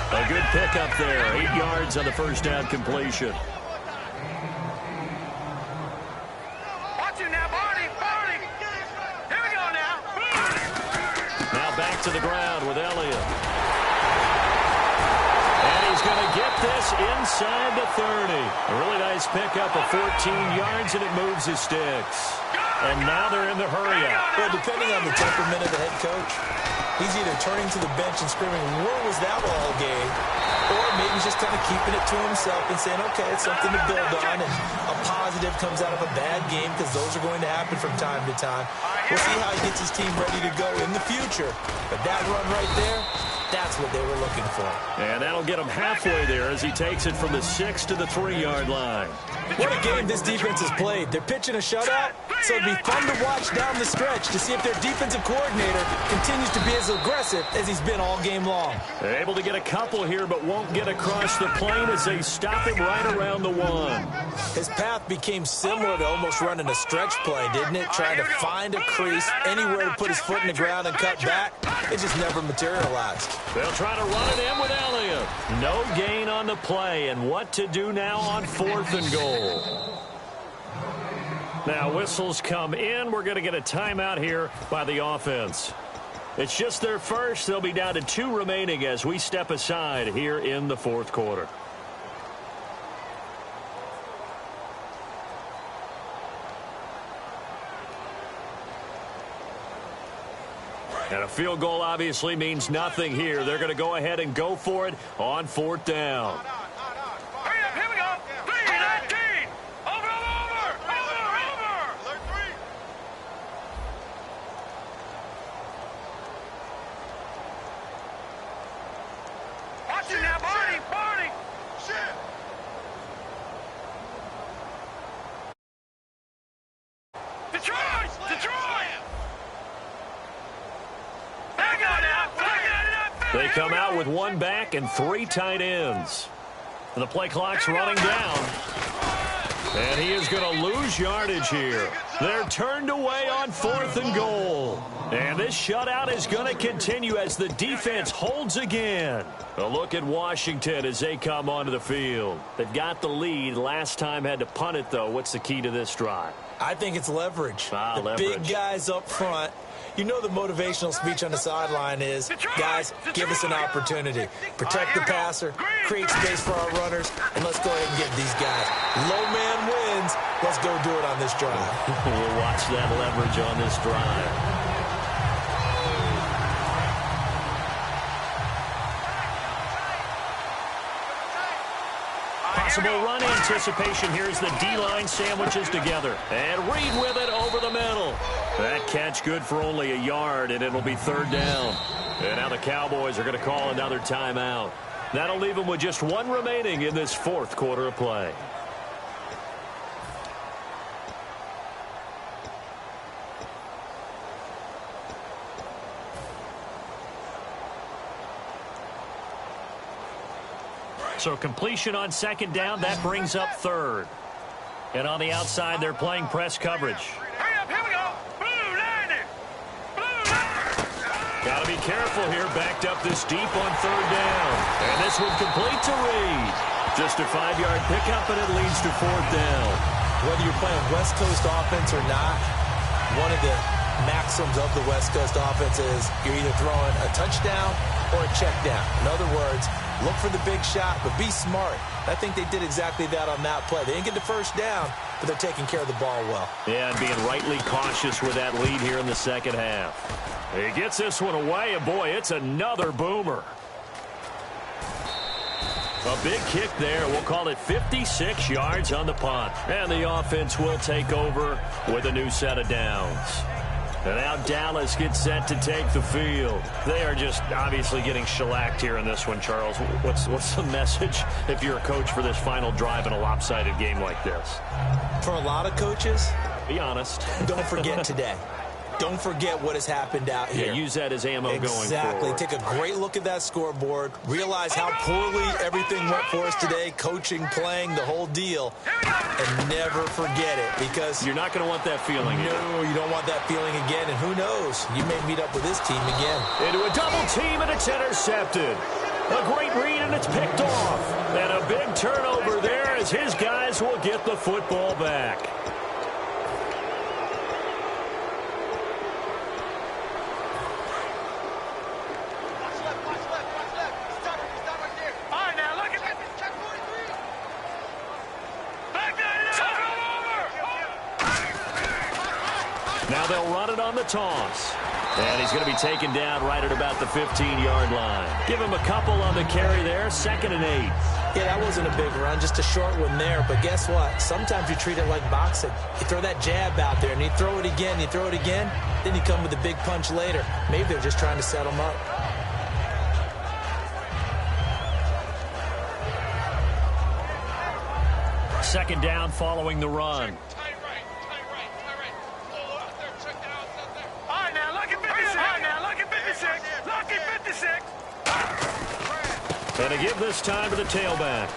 A good pickup there, 8 yards on the first down completion. To the ground with Elliott. And he's going to get this inside the 30. A really nice pickup of 14 yards, and it moves his sticks. And now they're in the hurry-up. Well, depending on the temperament of the head coach, he's either turning to the bench and screaming, "Where was that all game?" Or maybe he's just kind of keeping it to himself and saying, okay, it's something to build on, and a positive comes out of a bad game, because those are going to happen from time to time. We'll see how he gets his team ready to go in the future. But that run right there, that's what they were looking for. And that'll get him halfway there as he takes it from the 6 to the 3-yard line. What a game this defense has played. They're pitching a shutout, so it'd be fun to watch down the stretch to see if their defensive coordinator continues to be as aggressive as he's been all game long. They're able to get a couple here, but won't get across the plane as they stop him right around the 1. His path became similar to almost running a stretch play, didn't it? Trying to find a crease, anywhere to put his foot in the ground and cut back. It just never materialized. They'll try to run it in with Elliott. No gain on the play, and what to do now on 4th and goal. Now whistles come in. We're going to get a timeout here by the offense. It's just their first. They'll be down to 2 remaining as we step aside here in the 4th quarter. And a field goal obviously means nothing here. They're going to go ahead and go for it on 4th down. Here we go. 3-19. Over. Alert 3. Watch it now, Barney. Shit. They come out with one back and 3 tight ends. The play clock's running down. And he is going to lose yardage here. They're turned away on 4th and goal. And this shutout is going to continue as the defense holds again. A look at Washington as they come onto the field. They've got the lead. Last time had to punt it, though. What's the key to this drive? I think it's leverage. Leverage. Big guys up front. You know the motivational speech on the sideline is, guys, give us an opportunity. Protect the passer, create space for our runners, and let's go ahead and get these guys. Low man wins. Let's go do it on this drive. We'll watch that leverage on this drive. Possible run anticipation. Here's the D-line sandwiches together. And Reed with it over the middle. That catch good for only a yard, and it'll be 3rd down. And now the Cowboys are going to call another timeout. That'll leave them with just 1 remaining in this 4th quarter of play. So completion on 2nd down, that brings up 3rd. And on the outside, they're playing press coverage. Hurry up, here we go. Blue line it. Blue line. Got to be careful here, backed up this deep on 3rd down. And this one complete to Reed. Just a 5-yard pickup, and it leads to 4th down. Whether you're playing West Coast offense or not, one of the maxims of the West Coast offense is you're either throwing a touchdown or a check down. In other words, look for the big shot, but be smart. I think they did exactly that on that play. They didn't get the 1st down, but they're taking care of the ball well. Yeah, and being rightly cautious with that lead here in the 2nd half. He gets this one away, and boy, it's another boomer. A big kick there. We'll call it 56 yards on the punt. And the offense will take over with a new set of downs. And now Dallas gets set to take the field. They are just obviously getting shellacked here in this one, Charles. What's the message if you're a coach for this final drive in a lopsided game like this? For a lot of coaches, be honest. Don't forget today. Don't forget what has happened out here. Yeah, use that as ammo going forward. Exactly. Take a great look at that scoreboard. Realize how poorly everything went for us today. Coaching, playing, the whole deal. And never forget it, because you're not going to want that feeling. No, you don't want that feeling again. And who knows? You may meet up with this team again. Into a double team, and it's intercepted. A great read, and it's picked off. And a big turnover there as his guys will get the football back. Now they'll run it on the toss. And he's going to be taken down right at about the 15-yard line. Give him a couple on the carry there, 2nd and 8. Yeah, that wasn't a big run, just a short one there. But guess what? Sometimes you treat it like boxing. You throw that jab out there, and you throw it again, you throw it again, then you come with a big punch later. Maybe they're just trying to set him up. Second down following the run. And a give this time to the tailback.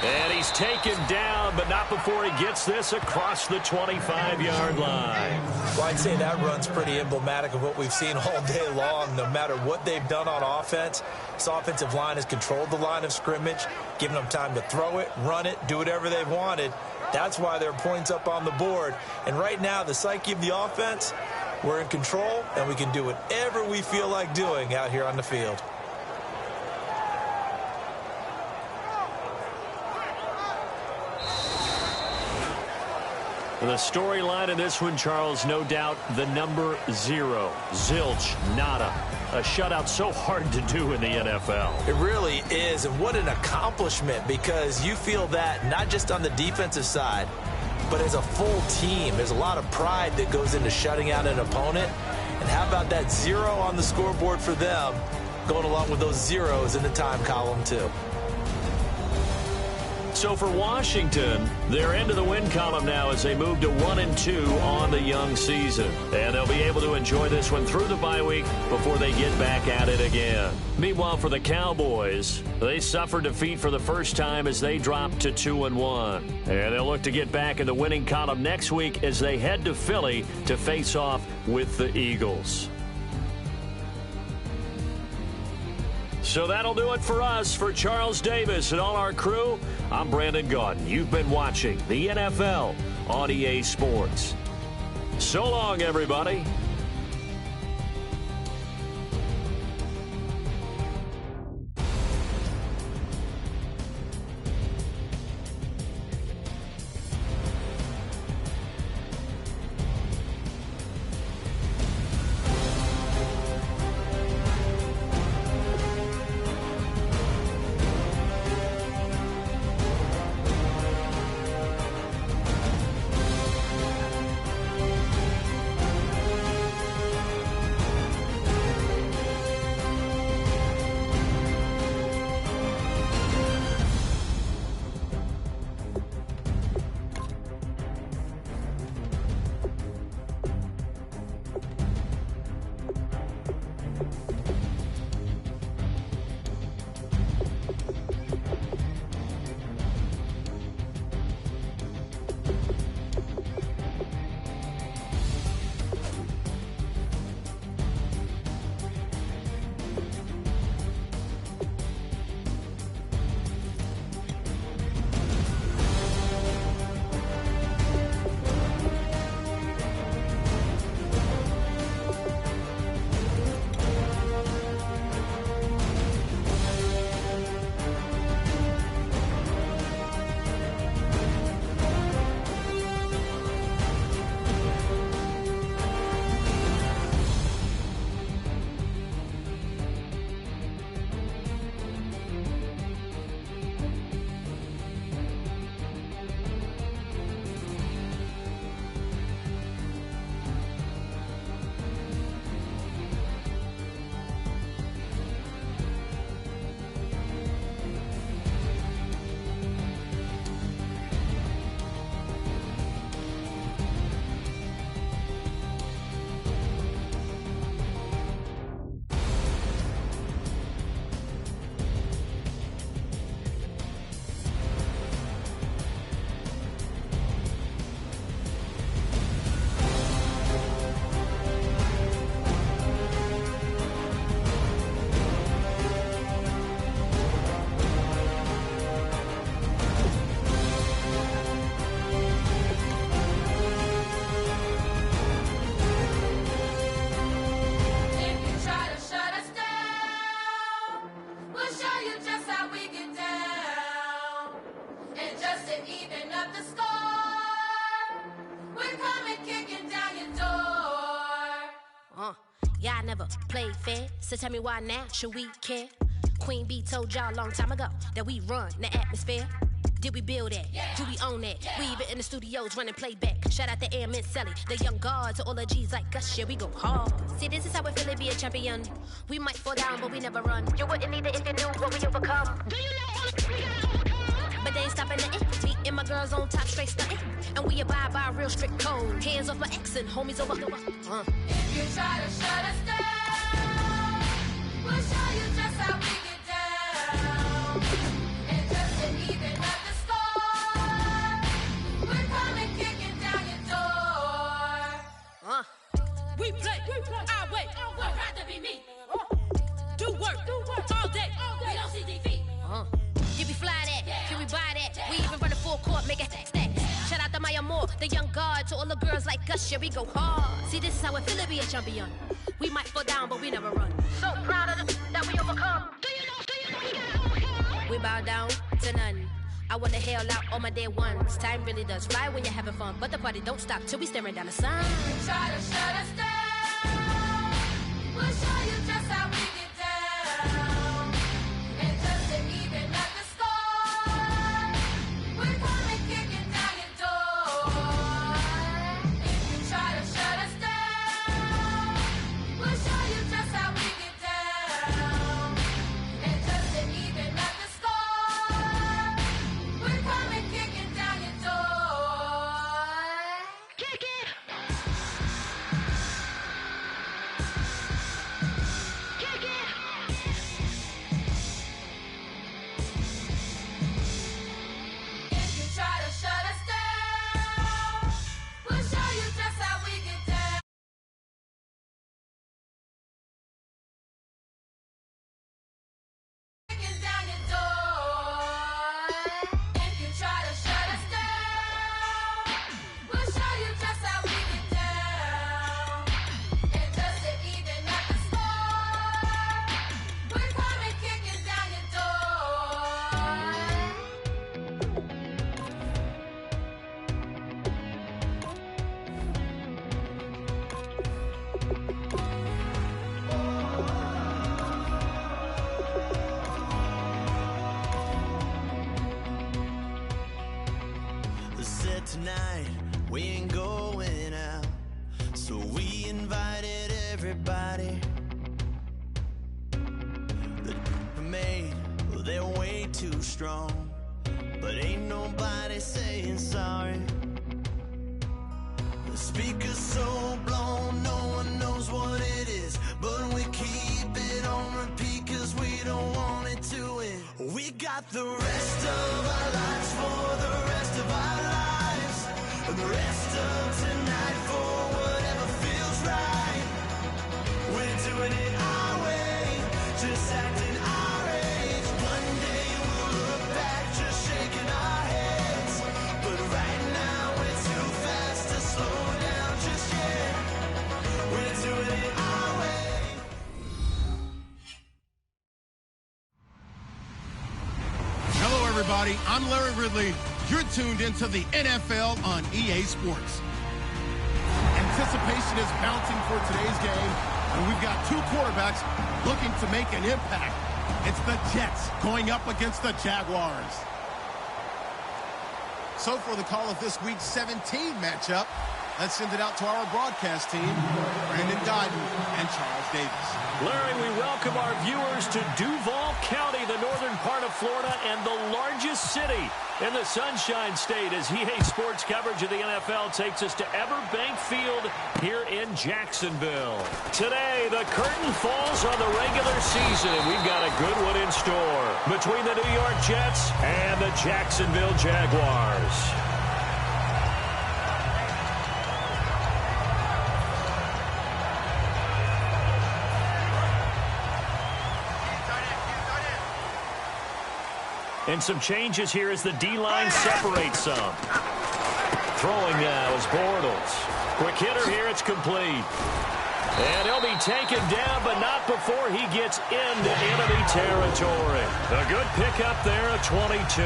And he's taken down, but not before he gets this across the 25-yard line. Well, I'd say that run's pretty emblematic of what we've seen all day long. No matter what they've done on offense, this offensive line has controlled the line of scrimmage, given them time to throw it, run it, do whatever they've wanted. That's why there are points up on the board. And right now, the psyche of the offense, we're in control, and we can do whatever we feel like doing out here on the field. The storyline in this one, Charles, no doubt the number 0. Zilch, nada. A shutout so hard to do in the NFL. It really is, and what an accomplishment, because you feel that not just on the defensive side, but as a full team. There's a lot of pride that goes into shutting out an opponent. And how about that 0 on the scoreboard for them, going along with those zeros in the time column, too. So for Washington, they're into the win column now as they move to 1-2 on the young season. And they'll be able to enjoy this one through the bye week before they get back at it again. Meanwhile, for the Cowboys, they suffered defeat for the first time as they dropped to 2-1. And they'll look to get back in the winning column next week as they head to Philly to face off with the Eagles. So that'll do it for us. For Charles Davis and all our crew, I'm Brandon Gaudin. You've been watching the NFL on EA Sports. So long, everybody. Y'all never played fair, so tell me why now should we care? Queen Bee told y'all a long time ago that we run the atmosphere. Did we build that? Yeah. Do we own that? Yeah. We even in the studios running playback. Shout out to Air Mint Sally, the young guards, to all the G's like us. Yeah, we go hard. See, this is how we feel to be a champion. We might fall down, but we never run. You wouldn't need it if you knew what we overcome. Do you know what we gotta overcome? But they ain't stopping nothing. Me and my girls on top straight stunting. And we abide by a real strict code. Hands off my ex and homies over. If you try to shut us down, we'll show you just how we get down. And just to even up the score, we're coming kicking down your door. We play our way. Would rather be me. Do work all day. We don't see defeat. Did we fly that? Yeah. Can we buy that? Yeah. We even run a full court, make it stack. Shout out to Maya Moore, the young guard, to all the girls like us. Yeah, we go hard. See, this is how it feel to be a champion. We might fall down, but we never run. So proud of that we overcome. Do you know we gotta overcome? We bow down to none. I wanna hail out all my day ones. Time really does fly when you're having fun, but the party don't stop till we staring down the sun. Try to shut us down. We'll show you just how we get down. And just to even up the score, we're coming kicking down your door. If you try to shut us down, we'll show you just how we get down. And just to even up the score, we're coming everybody that made, well, they're way too strong. But ain't nobody saying sorry. The speaker's so blown, no one knows what it is. But we keep it on repeat cause we don't want it to end. We got the rest of our lives for the rest of our lives. And the rest of tonight for whatever feels right. We're doing it our way, just acting our age. One day we'll look back just shaking our heads. But right now we're too fast to slow down just yet. We're doing it our way. Hello, everybody. I'm Larry Ridley. You're tuned into the NFL on EA Sports. Anticipation is mounting for today's game, and we've got two quarterbacks looking to make an impact. It's the Jets going up against the Jaguars. So for the call of this week's 17 matchup, let's send it out to our broadcast team, Brandon Guyton and Charles Davis. Larry, we welcome our viewers to Duval County, the northern part of Florida, and the largest city in the Sunshine State, as EA Sports coverage of the NFL takes us to Everbank Field here in Jacksonville. Today, the curtain falls on the regular season, and we've got a good one in store between the New York Jets and the Jacksonville Jaguars. And some changes here as the D-line separates some. Throwing now is Bortles. Quick hitter here, it's complete. And he'll be taken down, but not before he gets into enemy territory. A good pickup there, a 22.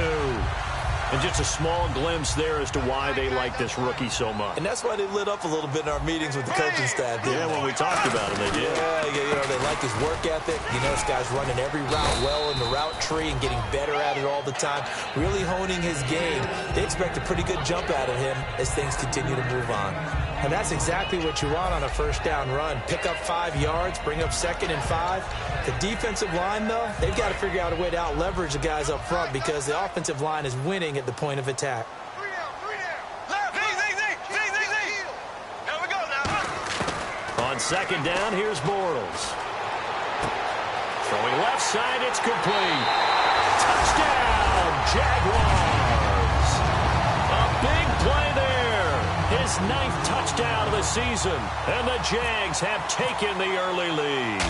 And just a small glimpse there as to why they like this rookie so much. And that's why they lit up a little bit in our meetings with the coaching staff. Yeah, when we talked about it, they did. Yeah, they like his work ethic. You know, this guy's running every route well in the route tree and getting better at it all the time, really honing his game. They expect a pretty good jump out of him as things continue to move on. And that's exactly what you want on a first down run. Pick up 5 yards, bring up 2nd and 5. The defensive line, though, they've got to figure out a way to out-leverage the guys up front because the offensive line is winning at the point of attack. Here we go now. On 2nd down, here's Bortles. Throwing left side, it's complete. Touchdown, Jaguars. A big play there. His 9th touchdown of the season. And the Jags have taken the early lead.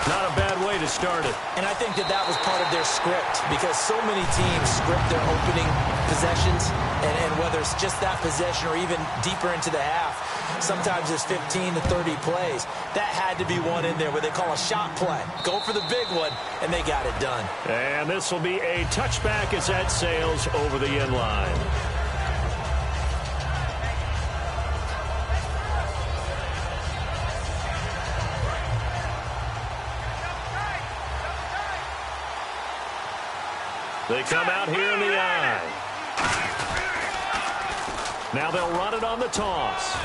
Not a bad way to start it. And I think that was part of their script because so many teams script their opening possessions, and whether it's just that possession or even deeper into the half, sometimes it's 15 to 30 plays. That had to be one in there where they call a shot play. Go for the big one, and they got it done. And this will be a touchback as that sails over the end line. They come out here in the eye. Now they'll run it on the toss.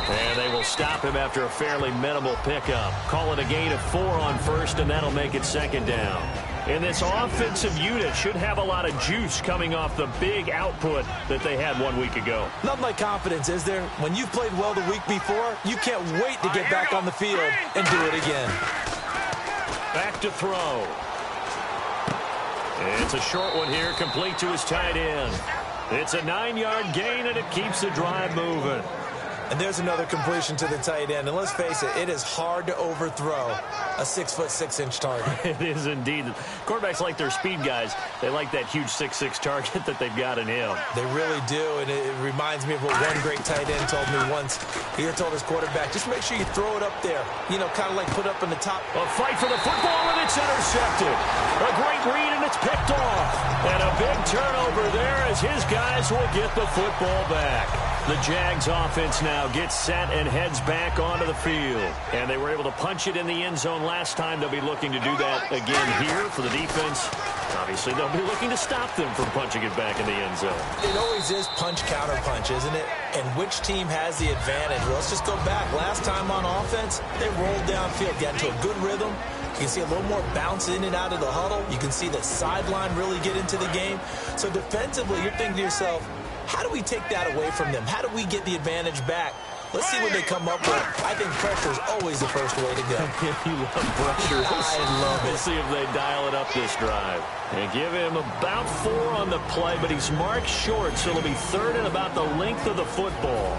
And they will stop him after a fairly minimal pickup. Call it a gain of 4 on first, and that'll make it 2nd down. And this offensive unit should have a lot of juice coming off the big output that they had 1 week ago. Nothing like confidence, is there? When you've played well the week before, you can't wait to get back on the field and do it again. Back to throw. It's a short one here, complete to his tight end. It's a 9-yard gain, and it keeps the drive moving. And there's another completion to the tight end. And let's face it, it is hard to overthrow a 6'6" target. It is indeed. Quarterbacks like their speed guys. They like that huge 6'6" target that they've got in him. They really do, and it reminds me of what one great tight end told me once. He had told his quarterback, just make sure you throw it up there. You know, kind of like put up in the top. A fight for the football, and it's intercepted. A great read, and it's picked off. And a big turnover there as his guys will get the football back. The Jags offense now gets set and heads back onto the field. And they were able to punch it in the end zone last time. They'll be looking to do that again here for the defense Obviously, they'll be looking to stop them from punching it back in the end zone. It always is punch-counter-punch, isn't it? And which team has the advantage? Well, let's just go back. Last time on offense, they rolled downfield, got into a good rhythm. You can see a little more bounce in and out of the huddle. You can see the sideline really get into the game. So defensively, you're thinking to yourself, how do we take that away from them? How do we get the advantage back? Let's see what they come up with. I think pressure is always the first way to go. You love pressure. I love it. We'll see if they dial it up this drive. And give him about 4 on the play, but he's marked short, so it'll be 3rd and about the length of the football.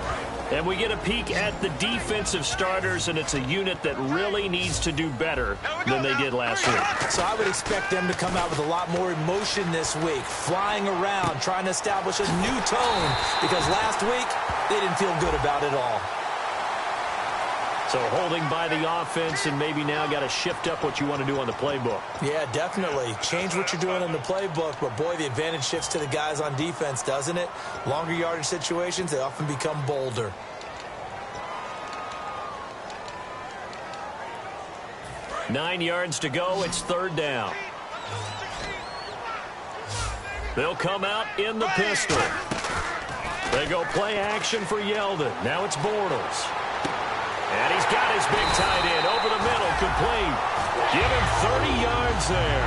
And we get a peek at the defensive starters, and it's a unit that really needs to do better than they did last week. So I would expect them to come out with a lot more emotion this week, flying around, trying to establish a new tone, because last week they didn't feel good about it all. So holding by the offense, and maybe now got to shift up what you want to do on the playbook. Yeah, definitely. Change what you're doing in the playbook, but boy, the advantage shifts to the guys on defense, doesn't it? Longer yardage situations, they often become bolder. Nine yards to go. It's 3rd down. They'll come out in the pistol. They go play action for Yeldon. Now it's Bortles. And he's got his big tight end over the middle, complete. Give him 30 yards there.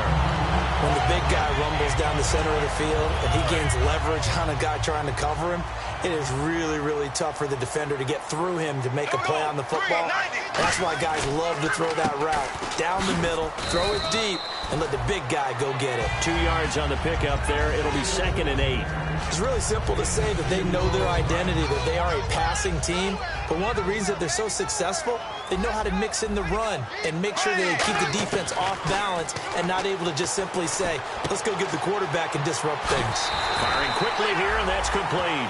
When the big guy rumbles down the center of the field and he gains leverage on a guy trying to cover him, it is really, really tough for the defender to get through him to make a play on the football. That's why guys love to throw that route. Down the middle, throw it deep, and let the big guy go get it. 2 yards on the pickup there. It'll be 2nd and 8. It's really simple to say that they know their identity, that they are a passing team. But one of the reasons that they're so successful, they know how to mix in the run and make sure that they keep the defense off balance and not able to just simply say, let's go get the quarterback and disrupt things. Firing quickly here, and that's complete.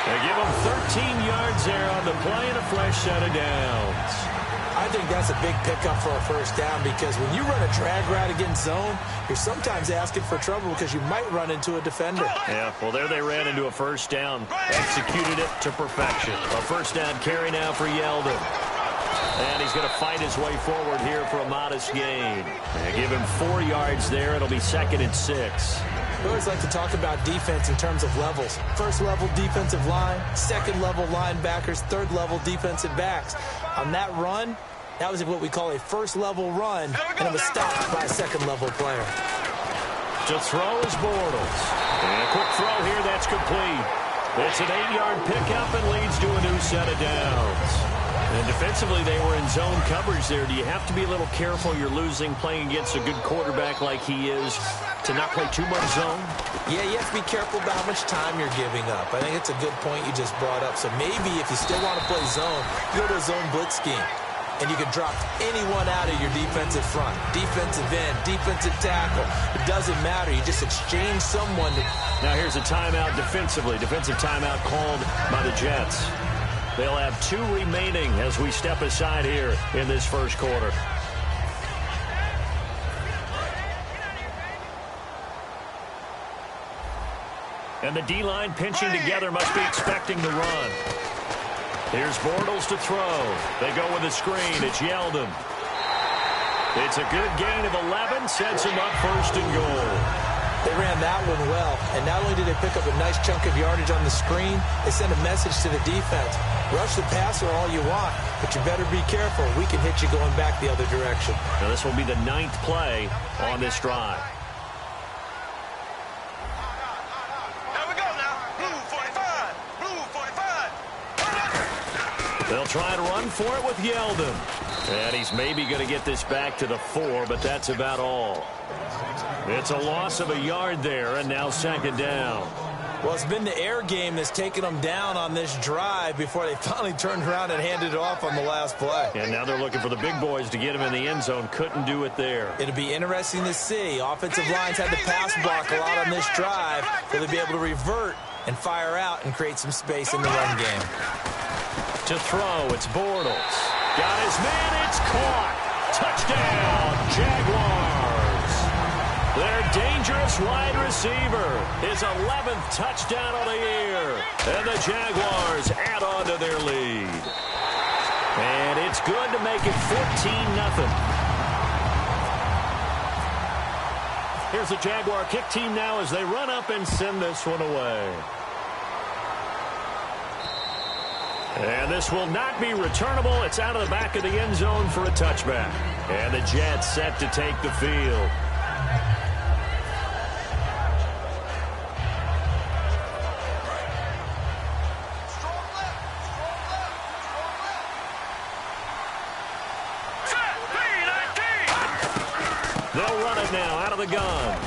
They give him 13 yards there on the play and a fresh set of downs. I think that's a big pickup for a first down, because when you run a drag route against zone, you're sometimes asking for trouble because you might run into a defender. Yeah, well, there they ran into a first down. Executed it to perfection. A first down carry now for Yeldon. And he's going to fight his way forward here for a modest gain. They give him 4 yards there. It'll be 2nd and 6. We always like to talk about defense in terms of levels. First level defensive line, second level linebackers, third level defensive backs. On that run, that was what we call a first level run, and it was stopped by a second level player. To throw is Bortles. And a quick throw here, that's complete. It's an 8-yard pickup and leads to a new set of downs. And defensively, they were in zone coverage there. Do you have to be a little careful? You're losing, playing against a good quarterback like he is, to not play too much zone? Yeah, you have to be careful about how much time you're giving up. I think it's a good point you just brought up. So maybe if you still want to play zone, you go to a zone blitz scheme. And you can drop anyone out of your defensive front. Defensive end, defensive tackle. It doesn't matter. You just exchange someone. Now here's a timeout defensively. Defensive timeout called by the Jets. They'll have 2 remaining as we step aside here in this first quarter. And the D-line pinching together, must be expecting the run. Here's Bortles to throw. They go with a screen. It's Yeldon. It's a good gain of 11. Sets him up 1st and goal. They ran that one well. And not only did they pick up a nice chunk of yardage on the screen, they sent a message to the defense. Rush the passer all you want, but you better be careful. We can hit you going back the other direction. Now this will be the 9th play on this drive. They'll try to run for it with Yeldon. And he's maybe going to get this back to the 4, but that's about all. It's a loss of a yard there, and now 2nd down. Well, it's been the air game that's taken them down on this drive before they finally turned around and handed it off on the last play. And now they're looking for the big boys to get him in the end zone. Couldn't do it there. It'll be interesting to see. Offensive lines had to pass block a lot on this drive. Will they be able to revert and fire out and create some space in the run game? To throw, it's Bortles. Got his man, it's caught. Touchdown, Jaguars. Their dangerous wide receiver, his 11th touchdown of the year. And the Jaguars add on to their lead. And it's good to make it 14-0. Here's the Jaguar kick team now as they run up and send this one away. And this will not be returnable. It's out of the back of the end zone for a touchback. And the Jets set to take the field. They'll run it now out of the gun.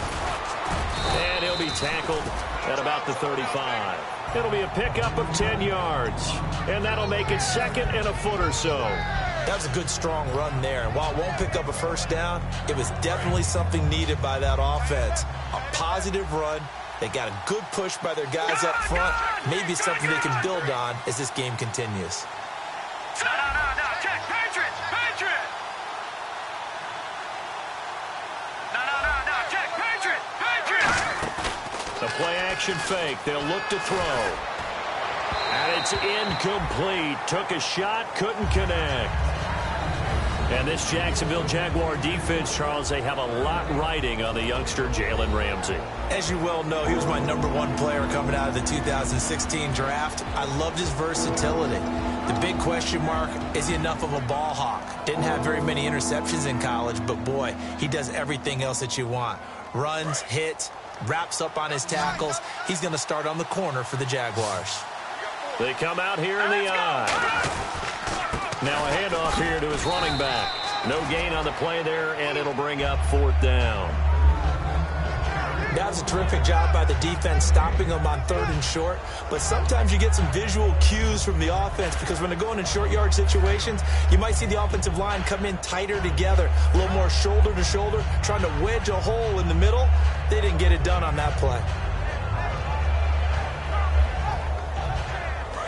And he'll be tackled at about the 35. It'll be a pickup of 10 yards. And that'll make it second and a foot or so. That was a good, strong run there. And while it won't pick up a first down, it was definitely something needed by that offense. A positive run. They got a good push by their guys up front. Maybe something they can build on as this game continues. No, check, Patriots! No, check, Patriots! The play-action fake. They'll look to throw. And it's incomplete. Took a shot, couldn't connect. And this Jacksonville Jaguar defense, Charles, they have a lot riding on the youngster Jalen Ramsey. As you well know, he was my #1 player coming out of the 2016 draft. I loved his versatility. The big question mark, is he enough of a ball hawk? Didn't have very many interceptions in college, but boy, he does everything else that you want. Runs, hits, wraps up on his tackles. He's going to start on the corner for the Jaguars. They come out here in the eye. Now a handoff here to his running back. No gain on the play there, and it'll bring up 4th down. That was a terrific job by the defense stopping them on 3rd and short. But sometimes you get some visual cues from the offense because when they're going in short yard situations, you might see the offensive line come in tighter together, a little more shoulder to shoulder, trying to wedge a hole in the middle. They didn't get it done on that play.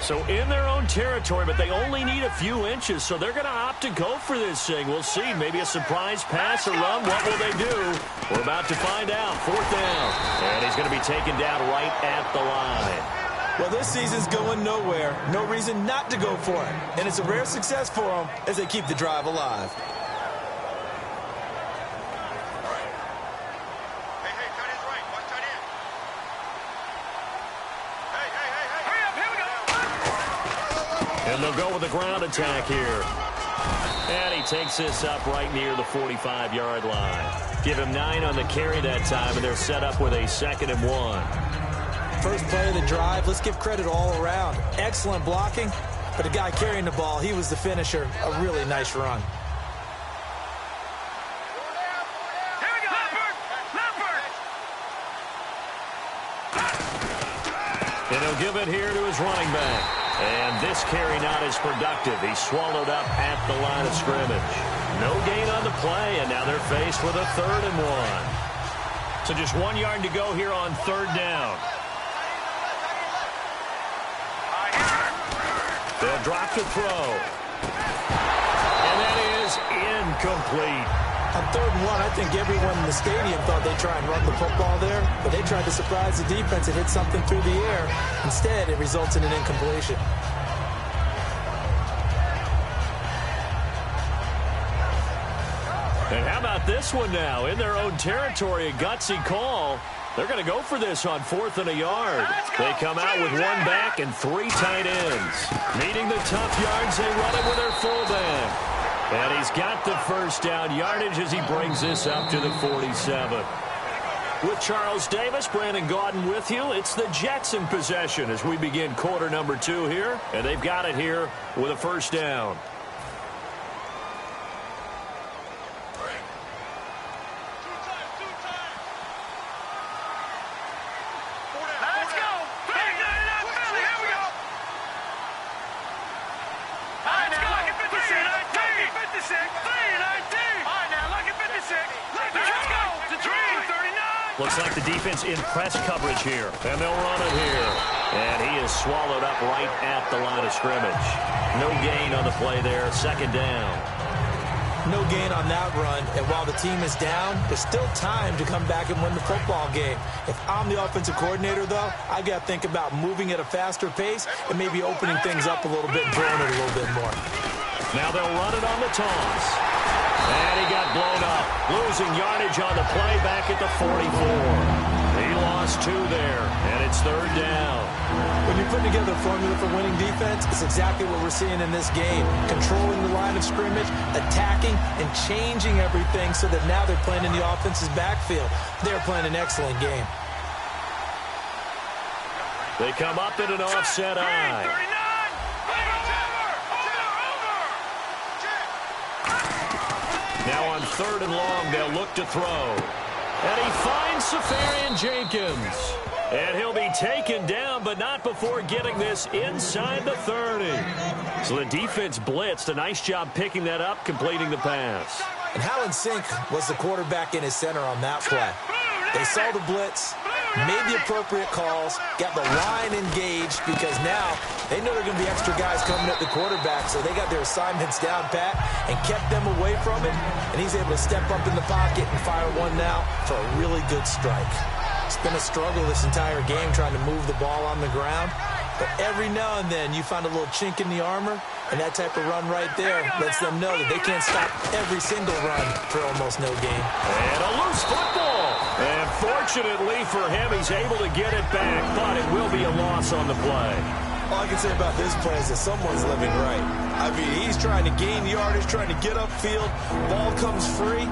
So in their own territory, but they only need a few inches, so they're going to opt to go for this thing. We'll see. Maybe a surprise pass or run. What will they do? We're about to find out. 4th down. And he's going to be taken down right at the line. Well, this season's going nowhere. No reason not to go for it. And it's a rare success for them as they keep the drive alive. And they'll go with a ground attack here. And he takes this up right near the 45-yard line. Give him 9 on the carry that time, and they're set up with a 2nd and 1. First play of the drive, let's give credit all around. Excellent blocking, but the guy carrying the ball, he was the finisher. A really nice run. Here we go, Leopard! And he'll give it here to his running back. And this carry not as productive. He's swallowed up at the line of scrimmage. No gain on the play, and now they're faced with a 3rd and 1. So just 1 yard to go here on 3rd down. They'll drop to throw. And that is incomplete. On 3rd and 1, I think everyone in the stadium thought they'd try and run the football there, but they tried to surprise the defense and hit something through the air. Instead, it results in an incompletion. And how about this one now? In their own territory, a gutsy call. They're going to go for this on 4th and a yard. They come out with 1 back and 3 tight ends. Needing the tough yards, they run it with their fullback. And he's got the 1st down yardage as he brings this up to the 47. With Charles Davis, Brandon Gaudin with you. It's the Jets in possession as we begin quarter number 2 here. And they've got it here with a 1st down. Looks like the defense in press coverage here. And they'll run it here. And he is swallowed up right at the line of scrimmage. No gain on the play there. 2nd down. No gain on that run. And while the team is down, there's still time to come back and win the football game. If I'm the offensive coordinator, though, I got to think about moving at a faster pace and maybe opening things up a little bit and throwing it a little bit more. Now they'll run it on the toss. And he got blown up. Losing yardage on the play back at the 44. He lost 2 there, and it's 3rd down. When you put together a formula for winning defense, it's exactly what we're seeing in this game. Controlling the line of scrimmage, attacking, and changing everything so that now they're playing in the offense's backfield. They're playing an excellent game. They come up in an offset eye. Now on 3rd and long, they'll look to throw. And he finds Safarian Jenkins. And he'll be taken down, but not before getting this inside the 30. So the defense blitzed. A nice job picking that up, completing the pass. And how in sync was the quarterback in his center on that play? They saw the blitz, made the appropriate calls, got the line engaged, because now they know there are going to be extra guys coming at the quarterback, so they got their assignments down pat and kept them away from it, and he's able to step up in the pocket and fire one now for a really good strike. It's been a struggle this entire game trying to move the ball on the ground, but every now and then you find a little chink in the armor, and that type of run right there lets them know that they can't stop every single run for almost no gain. And a loose football. And fortunately for him, he's able to get it back, but it will be a loss on the play. All I can say about this play is that someone's living right. I mean, he's trying to gain yardage, trying to get upfield. Ball comes free.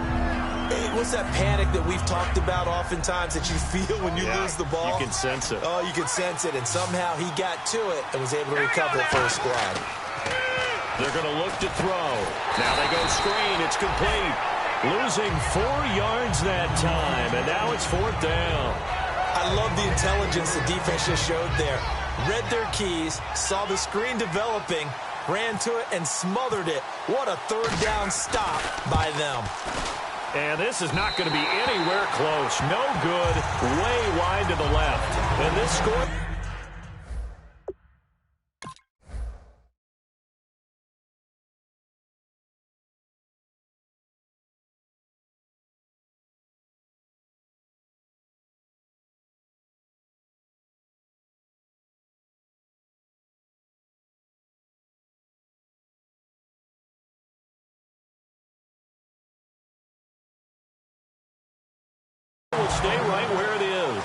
Hey, what's that panic that we've talked about oftentimes that you feel when you lose the ball? You can sense it. Oh, you can sense it, and somehow he got to it and was able to recover it for his squad. They're going to look to throw. Now they go screen. It's complete. Losing 4 yards that time, and now it's 4th down. I love the intelligence the defense just showed there. Read their keys, saw the screen developing, ran to it, and smothered it. What a 3rd down stop by them. And this is not going to be anywhere close. No good. Way wide to the left. And this score... will stay right where it is.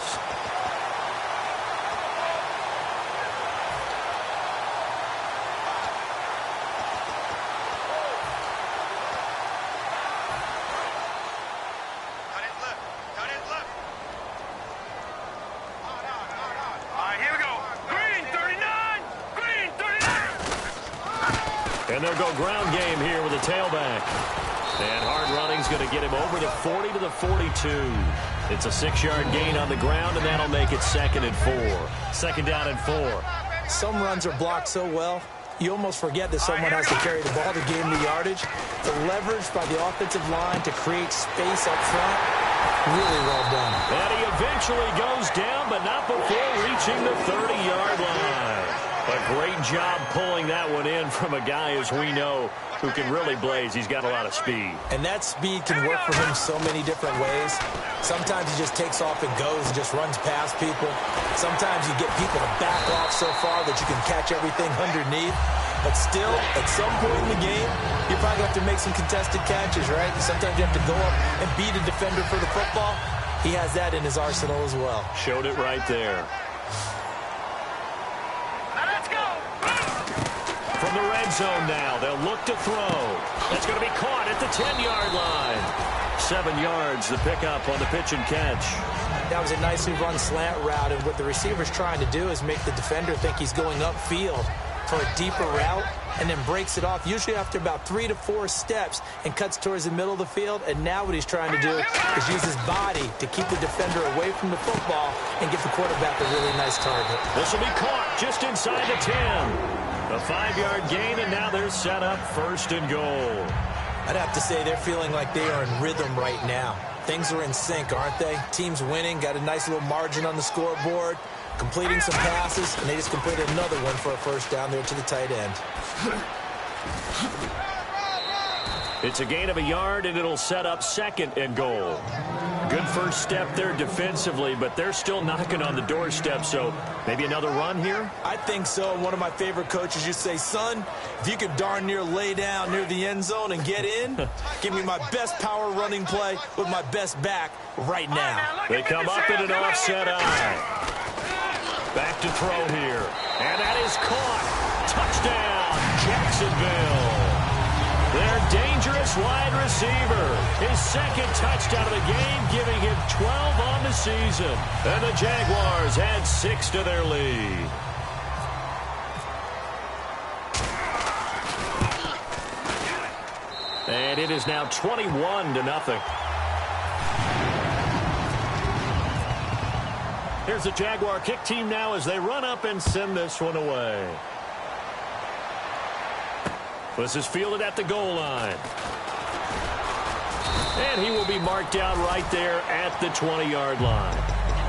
Here we go. Green 39. Green 39. And they'll go ground game here with a tailback. And hard running's going to get him over the 40 to the 42. It's a 6-yard gain on the ground, and that'll make it 2nd and 4. 2nd down and 4. Some runs are blocked so well, you almost forget that someone has to carry the ball to gain the yardage. The leverage by the offensive line to create space up front, really well done. And he eventually goes down, but not before reaching the 30-yard line. A great job pulling that one in from a guy, as we know, who can really blaze. He's got a lot of speed. And that speed can work for him so many different ways. Sometimes he just takes off and goes and just runs past people. Sometimes you get people to back off so far that you can catch everything underneath. But still, at some point in the game, you probably have to make some contested catches, right? Sometimes you have to go up and beat a defender for the football. He has that in his arsenal as well. Showed it right there. From the red zone now, they'll look to throw. That's going to be caught at the 10-yard line. 7 yards, the pickup on the pitch and catch. That was a nicely run slant route, and what the receiver's trying to do is make the defender think he's going upfield for a deeper route, and then breaks it off, usually after about 3 to 4 steps, and cuts towards the middle of the field. And now what he's trying to do is use his body to keep the defender away from the football and give the quarterback a really nice target. This will be caught just inside the 10. A 5-yard gain, and now they're set up 1st and goal. I'd have to say they're feeling like they are in rhythm right now. Things are in sync, aren't they? Team's winning, got a nice little margin on the scoreboard, completing some passes, and they just completed another one for a 1st down there to the tight end. It's a gain of a yard, and it'll set up 2nd and goal. Good first step there defensively, but they're still knocking on the doorstep, so maybe another run here? I think so. One of my favorite coaches used to say, son, if you could darn near lay down near the end zone and get in, give me my best power running play with my best back right now. They come up in an offset eye. Back to throw here. And that is caught. Touchdown, Jacksonville. Their dangerous wide receiver. His 2nd touchdown of the game, giving him 12 on the season. And the Jaguars add 6 to their lead. And it is now 21-0. Here's the Jaguar kick team now as they run up and send this one away. This is fielded at the goal line. And he will be marked out right there at the 20-yard line.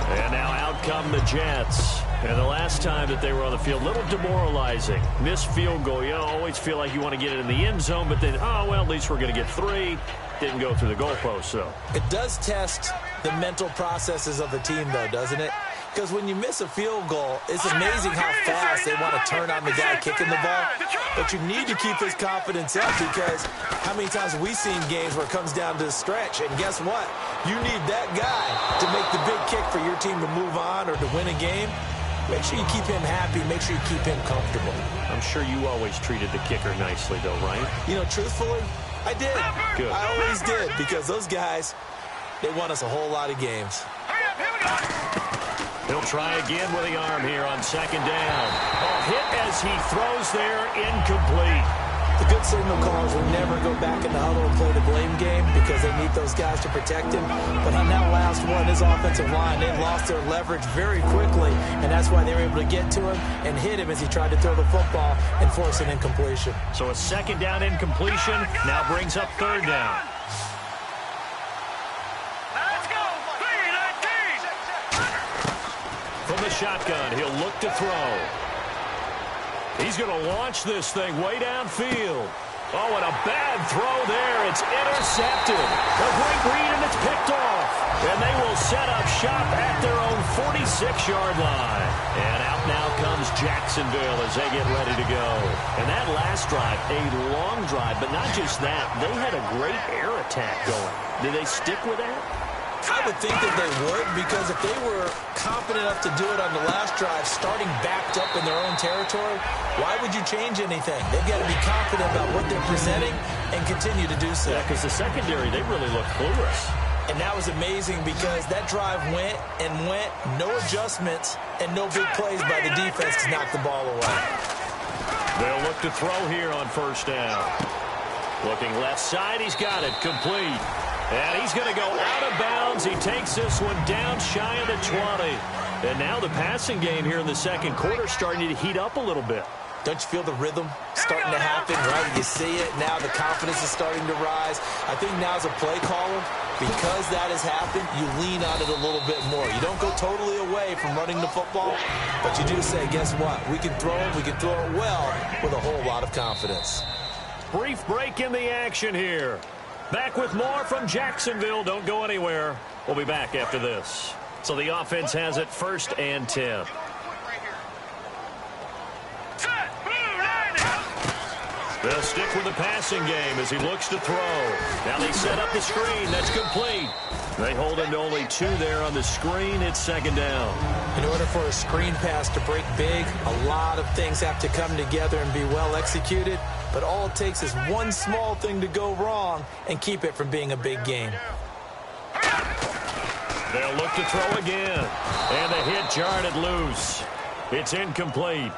And now out come the Jets. And the last time that they were on the field, a little demoralizing. Missed field goal. You always feel like you want to get it in the end zone, but then, oh, well, at least we're going to get 3. Didn't go through the goalpost, so. It does test the mental processes of the team, though, doesn't it? Because when you miss a field goal, it's amazing how fast they want to turn on the guy kicking the ball. But you need to keep his confidence up, because how many times have we seen games where it comes down to the stretch? And guess what? You need that guy to make the big kick for your team to move on or to win a game. Make sure you keep him happy. Make sure you keep him comfortable. I'm sure you always treated the kicker nicely, though, right? You know, truthfully, I did. Good. I always did, because those guys, they won us a whole lot of games. He'll try again with the arm here on 2nd down. Oh, hit as he throws there, incomplete. The good signal callers will never go back in the huddle and play the blame game, because they need those guys to protect him. But on that last one, his offensive line, they lost their leverage very quickly, and that's why they were able to get to him and hit him as he tried to throw the football and force an incompletion. So a 2nd down incompletion now brings up 3rd down. From the shotgun, he'll look to throw. He's going to launch this thing way downfield. Oh, and a bad throw there. It's intercepted. A great read, and it's picked off. And they will set up shop at their own 46-yard line. And out now comes Jacksonville as they get ready to go. And that last drive, a long drive, but not just that. They had a great air attack going. Did they stick with that? I would think that they would, because if they were confident enough to do it on the last drive, starting backed up in their own territory, why would you change anything? They've got to be confident about what they're presenting and continue to do so. Yeah, because the secondary, they really look clueless. And that was amazing, because that drive went and went, no adjustments, and no big plays by the defense to knock the ball away. They'll look to throw here on 1st down. Looking left side, he's got it, complete. And he's going to go out of bounds. He takes this one down shy of the 20. And now the passing game here in the 2nd quarter starting to heat up a little bit. Don't you feel the rhythm starting to happen, right? You see it. Now the confidence is starting to rise. I think now as a play caller, because that has happened, you lean on it a little bit more. You don't go totally away from running the football, but you do say, guess what? We can throw it. We can throw it well with a whole lot of confidence. Brief break in the action here. Back with more from Jacksonville. Don't go anywhere. We'll be back after this. So the offense has it 1st and 10. They'll stick with the passing game as he looks to throw. Now they set up the screen. That's complete. They hold him to only 2 there on the screen. It's 2nd down. In order for a screen pass to break big, a lot of things have to come together and be well executed. But all it takes is one small thing to go wrong and keep it from being a big game. They'll look to throw again. And the hit jarred it loose. It's incomplete.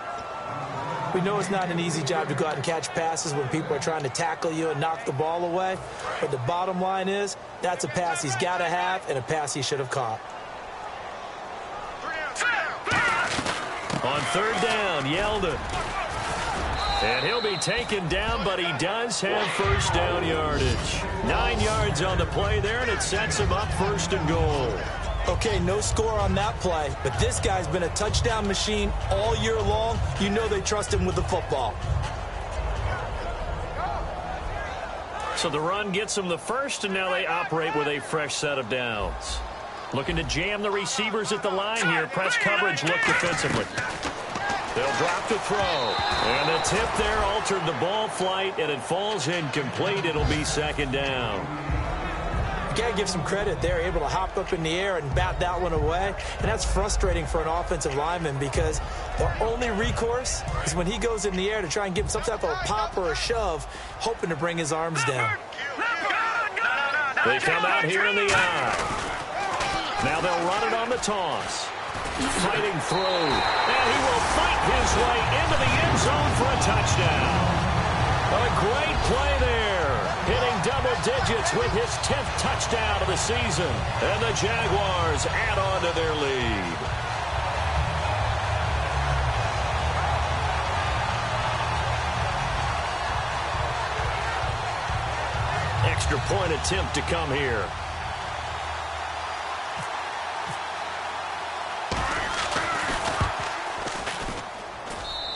We know it's not an easy job to go out and catch passes when people are trying to tackle you and knock the ball away. But the bottom line is, that's a pass he's got to have and a pass he should have caught. On 3rd down, Yeldon. And he'll be taken down, but he does have 1st down yardage. 9 yards on the play there, and it sets him up 1st and goal. Okay, no score on that play, but this guy's been a touchdown machine all year long. You know they trust him with the football. So the run gets them the first, and now they operate with a fresh set of downs. Looking to jam the receivers at the line here. Press coverage look defensively. They'll drop the throw. And the tip there altered the ball flight, and it falls incomplete. It'll be second down. You got to give some credit. They're able to hop up in the air and bat that one away. And that's frustrating for an offensive lineman because the only recourse is when he goes in the air to try and give some type of a pop or a shove, hoping to bring his arms down. They come out here in the eye. Now they'll run it on the toss. Fighting through. And he will fight his way into the end zone for a touchdown. A great play there. Hitting double digits with his 10th touchdown of the season. And the Jaguars add on to their lead. Extra point attempt to come here.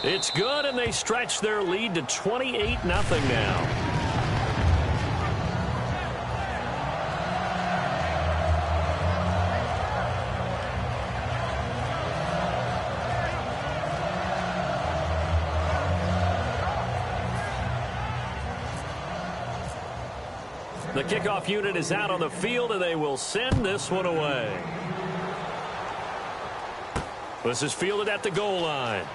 It's good, and they stretch their lead to 28-0 now. The kickoff unit is out on the field, and they will send this one away. This is fielded at the goal line.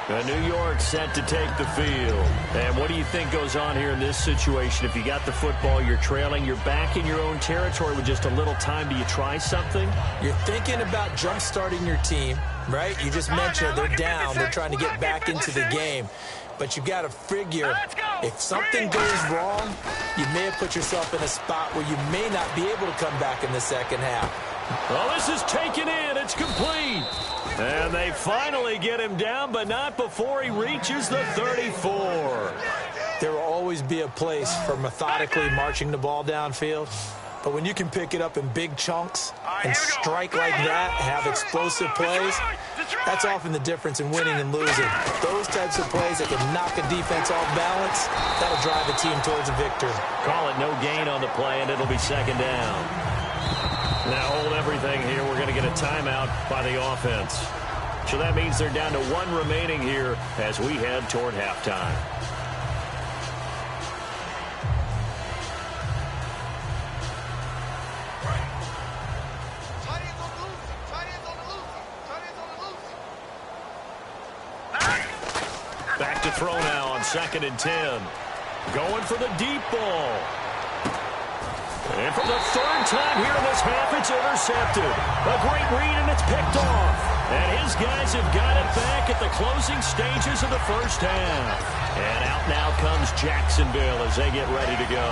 And New York set to take the field. And what do you think goes on here in this situation? If you got the football, you're trailing, you're back in your own territory with just a little time. Do you try something? You're thinking about jump-starting your team, right? You just mentioned they're down. They're trying to get back into the game. But you got to figure if something goes wrong, you may have put yourself in a spot where you may not be able to come back in the second half. Well, this is taken in. It's complete. And they finally get him down, but not before he reaches the 34. There will always be a place for methodically marching the ball downfield. But when you can pick it up in big chunks and strike like that, have explosive plays, that's often the difference in winning and losing. Those types of plays that can knock a defense off balance, that'll drive a team towards a victory. Call it no gain on the play, and it'll be second down. Now hold everything here. We're going to get a timeout by the offense. So that means they're down to one remaining here as we head toward halftime. Back to throw now on 2nd and 10. Going for the deep ball. And for the third time here in this half, it's intercepted. A great read, and it's picked off. And his guys have got it back at the closing stages of the first half. And out now comes Jacksonville as they get ready to go.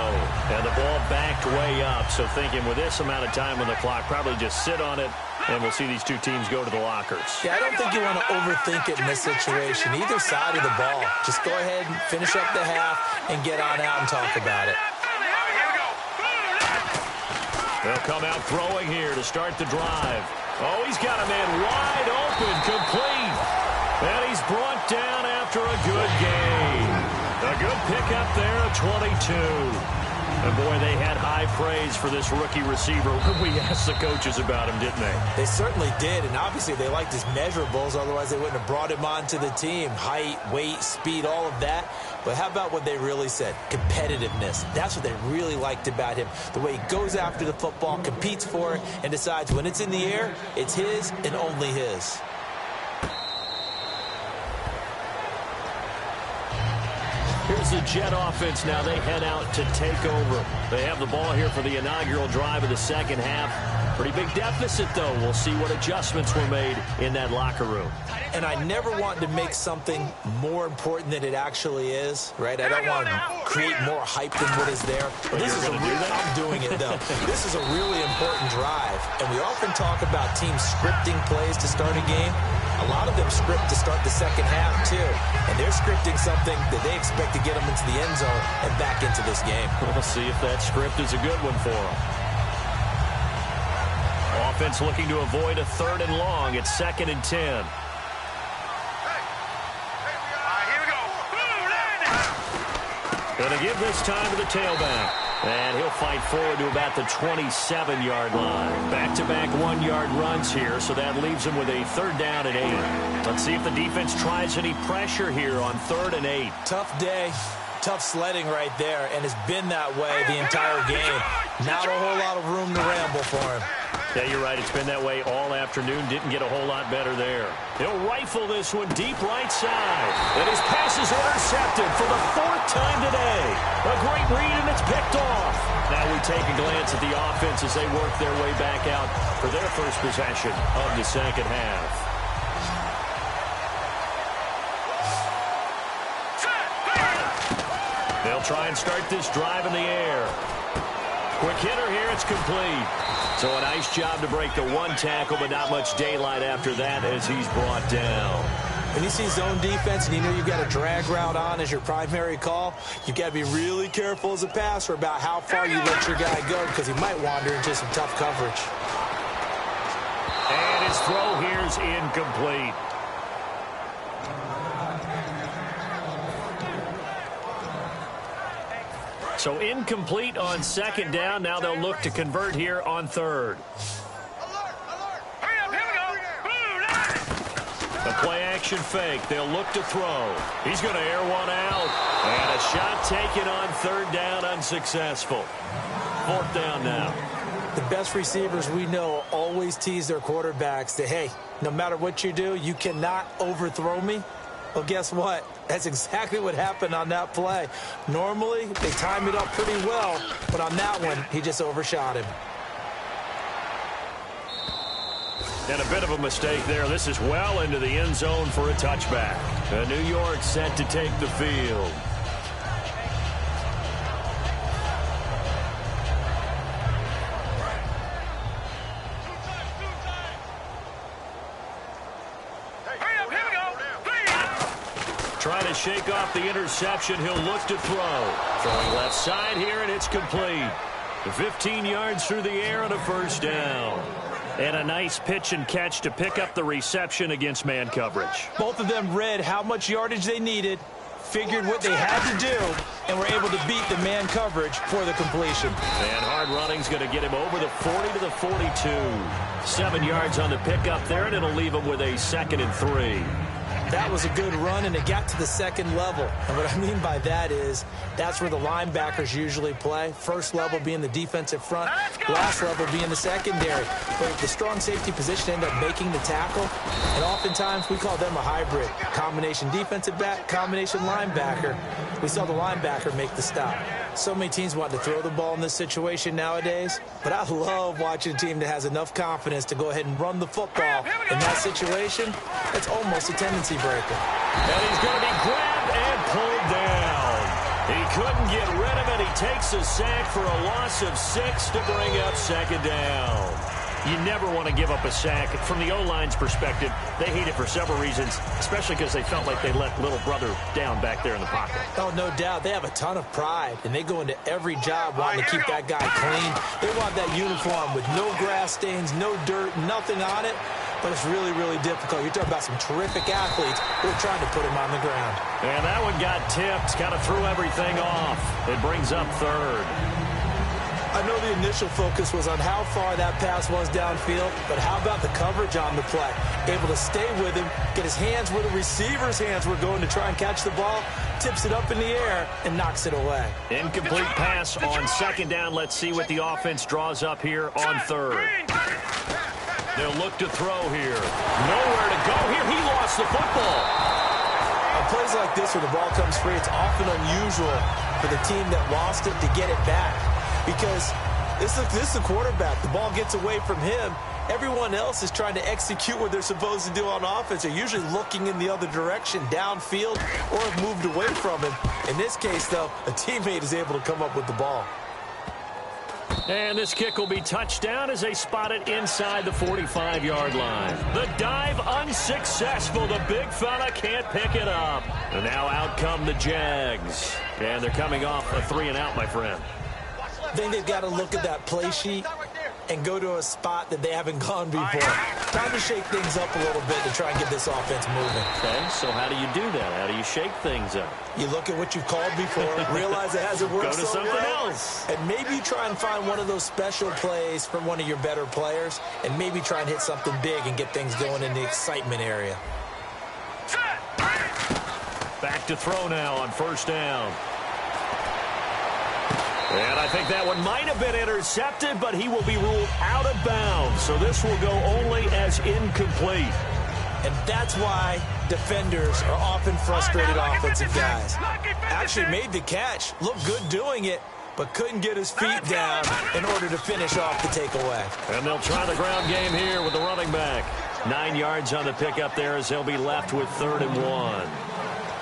And the ball backed way up, so thinking with this amount of time on the clock, probably just sit on it, and we'll see these two teams go to the lockers. Yeah, I don't think you want to overthink it in this situation. Either side of the ball. Just go ahead and finish up the half and get on out and talk about it. They'll come out throwing here to start the drive. Oh, he's got a man wide open, complete. And he's brought down after a good gain. A good pickup there at 22. And, boy, they had high praise for this rookie receiver when we asked the coaches about him, didn't they? They certainly did, and obviously they liked his measurables. Otherwise, they wouldn't have brought him onto the team. Height, weight, speed, all of that. But how about what they really said? Competitiveness. That's what they really liked about him. The way he goes after the football, competes for it, and decides when it's in the air, it's his and only his. Here's the Jet offense now. They head out to take over. They have the ball here for the inaugural drive of the second half. Pretty big deficit, though. We'll see what adjustments were made in that locker room. And I never want to make something more important than it actually is, right? I don't want to create more hype than what is there. But this is I'm doing it, though. This is a really important drive. And we often talk about teams scripting plays to start a game. A lot of them script to start the second half, too. And they're scripting something that they expect to get them into the end zone and back into this game. We'll see if that script is a good one for them. Offense looking to avoid a 3rd and long. It's 2nd and 10. Here we go. Going to give this time to the tailback. And he'll fight forward to about the 27-yard line. Back-to-back 1-yard runs here, so that leaves him with a 3rd down and 8. Let's see if the defense tries any pressure here on 3rd and 8. Tough day, tough sledding right there, and it's been that way the entire game. Not a whole lot of room to ramble for him. Yeah, you're right. It's been that way all afternoon. Didn't get a whole lot better there. He'll rifle this one deep right side. And his pass is intercepted for the 4th time today. A great read, and it's picked off. Now we take a glance at the offense as they work their way back out for their first possession of the second half. They'll try and start this drive in the air. Quick hitter here, it's complete. So a nice job to break the 1 tackle, but not much daylight after that as he's brought down. When you see zone defense and you know you've got a drag route on as your primary call, you've got to be really careful as a passer about how far you let your guy go because he might wander into some tough coverage. And his throw here's incomplete. So incomplete on 2nd down. Now they'll look to convert here on 3rd. The play-action fake. They'll look to throw. He's going to air one out. And a shot taken on 3rd down, unsuccessful. 4th down now. The best receivers we know always tease their quarterbacks that, hey, no matter what you do, you cannot overthrow me. Well, guess what? That's exactly what happened on that play. Normally, they time it up pretty well, but on that one, he just overshot him. And a bit of a mistake there. This is well into the end zone for a touchback. New York set to take the field. Trying to shake off the interception. He'll look to throw. Throwing left side here, and it's complete. 15 yards through the air and a 1st down. And a nice pitch and catch to pick up the reception against man coverage. Both of them read how much yardage they needed, figured what they had to do, and were able to beat the man coverage for the completion. And hard running's going to get him over the 40 to the 42. 7 yards on the pickup there, and it'll leave him with a 2nd and 3. That was a good run, and it got to the 2nd level. And what I mean by that is that's where the linebackers usually play. First level being the defensive front, last level being the secondary. But the strong safety position ended up making the tackle, and oftentimes we call them a hybrid. Combination defensive back, combination linebacker. We saw the linebacker make the stop. So many teams want to throw the ball in this situation nowadays, but I love watching a team that has enough confidence to go ahead and run the football. In that situation, it's almost a tendency breaker. And he's going to be grabbed and pulled down. He couldn't get rid of it. He takes a sack for a loss of 6 to bring up 2nd down. You never want to give up a sack. From the O-line's perspective, they hate it for several reasons, especially because they felt like they let little brother down back there in the pocket. Oh, no doubt. They have a ton of pride, and they go into every job wanting to keep that guy clean. They want that uniform with no grass stains, no dirt, nothing on it. But it's really, really difficult. You're talking about some terrific athletes who are trying to put him on the ground. And that one got tipped, kind of threw everything off. It brings up 3rd. I know the initial focus was on how far that pass was downfield, but how about the coverage on the play? Able to stay with him, get his hands where the receiver's hands were going to try and catch the ball, tips it up in the air, and knocks it away. Incomplete pass on 2nd down. Let's see what the offense draws up here on 3rd. They'll look to throw here. Nowhere to go here. He lost the football. On plays like this where the ball comes free, it's often unusual for the team that lost it to get it back. Because this is the quarterback. The ball gets away from him. Everyone else is trying to execute what they're supposed to do on offense. They're usually looking in the other direction, downfield, or have moved away from him. In this case, though, a teammate is able to come up with the ball. And this kick will be touchdown as they spot it inside the 45-yard line. The dive unsuccessful. The big fella can't pick it up. And now out come the Jags. And they're coming off a 3-and-out, my friend. I think they've got to look at that play sheet and go to a spot that they haven't gone before. Time to shake things up a little bit to try and get this offense moving. Okay, so how do you do that? How do you shake things up? You look at what you've called before, realize it hasn't worked Go to so something well, else. and maybe try and find one of those special plays from one of your better players, and maybe try and hit something big and get things going in the excitement area. Back to throw now on first down. And I think that one might have been intercepted, but he will be ruled out of bounds. So this will go only as incomplete. And that's why defenders are often frustrated offensive guys. Actually made the catch, looked good doing it, but couldn't get his feet down in order to finish off the takeaway. And they'll try the ground game here with the running back. 9 yards on the pickup there as he'll be left with 3rd and 1.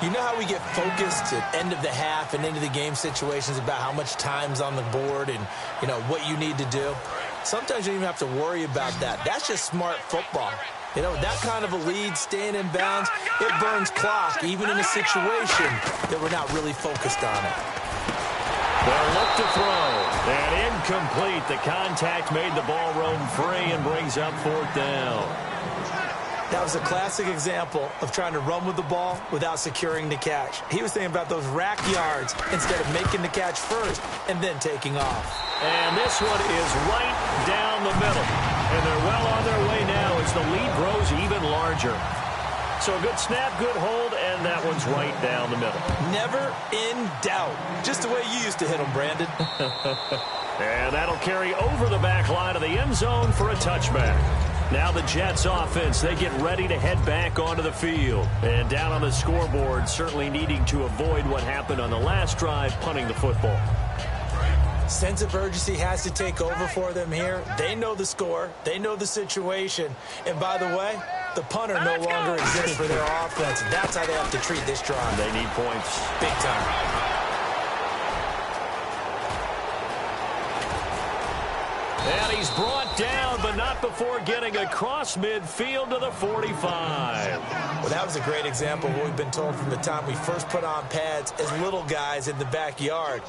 You know how we get focused at end of the half and into the game situations about how much time's on the board and, you know, what you need to do? Sometimes you don't even have to worry about that. That's just smart football. You know, that kind of a lead, staying in bounds, it burns clock, even in a situation that we're not really focused on it. They'll look to throw. And incomplete. The contact made the ball roam free and brings up 4th down. That was a classic example of trying to run with the ball without securing the catch. He was thinking about those rack yards instead of making the catch first and then taking off. And this one is right down the middle. And they're well on their way now as the lead grows even larger. So a good snap, good hold, and that one's right down the middle. Never in doubt. Just the way you used to hit them, Brandon. And that'll carry over the back line of the end zone for a touchback. Now the Jets offense, they get ready to head back onto the field. And down on the scoreboard, certainly needing to avoid what happened on the last drive, punting the football. Sense of urgency has to take over for them here. They know the score. They know the situation. And by the way, the punter no longer exists for their offense. That's how they have to treat this drive. They need points. Big time. And he's brought down, but not before getting across midfield to the 45. Well, that was a great example of what we've been told from the time we first put on pads as little guys in the backyard.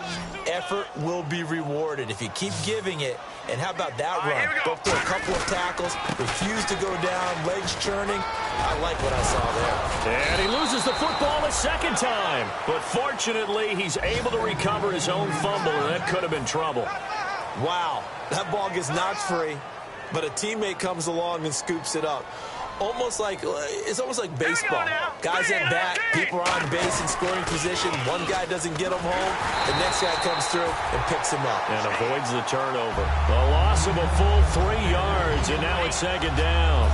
Effort will be rewarded if you keep giving it. And how about that run? Broke through a couple of tackles, refused to go down, legs churning. I like what I saw there. And he loses the football a second time. But fortunately, he's able to recover his own fumble, and that could have been trouble. Wow, that ball gets knocked free, but a teammate comes along and scoops it up. It's almost like baseball. Guys at bat, people are on base in scoring position. One guy doesn't get him home. The next guy comes through and picks him up. And avoids the turnover. The loss of a full 3 yards, and now it's 2nd down.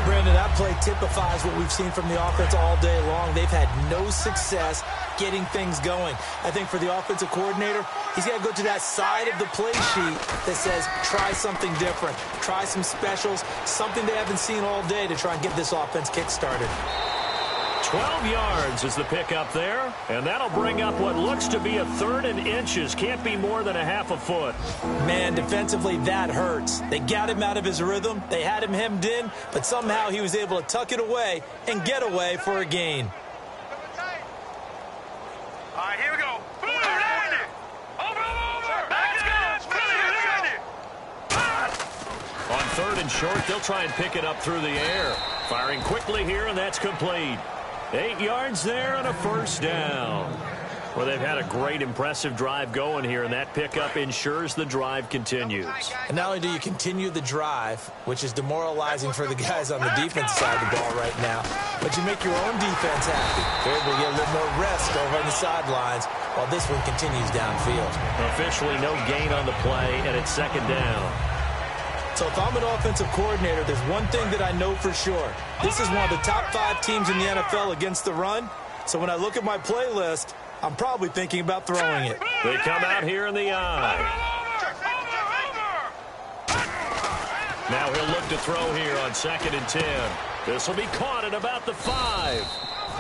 Brandon, that play typifies what we've seen from the offense all day long. They've had no success getting things going. I think for the offensive coordinator, he's got to go to that side of the play sheet that says, try something different. Try some specials, something they haven't seen all day to try and get this offense kick-started. 12 yards is the pickup there, and that'll bring up what looks to be a 3rd and inches. Can't be more than a half a foot. Man, defensively, that hurts. They got him out of his rhythm. They had him hemmed in, but somehow he was able to tuck it away and get away for a gain. All right, here we go. On 3rd and short, they'll try and pick it up through the air. Firing quickly here, and that's complete. 8 yards there and a 1st down. Well, they've had a great, impressive drive going here, and that pickup ensures the drive continues. And not only do you continue the drive, which is demoralizing for the guys on the defensive side of the ball right now, but you make your own defense happy. They're able to get a little more rest over on the sidelines while this one continues downfield. Officially no gain on the play, and it's 2nd down. So if I'm an offensive coordinator, there's one thing that I know for sure. This is one of the top 5 teams in the NFL against the run. So when I look at my playlist, I'm probably thinking about throwing it. They come out here in the eye. Now he'll look to throw here on 2nd and 10. This will be caught at about the 5.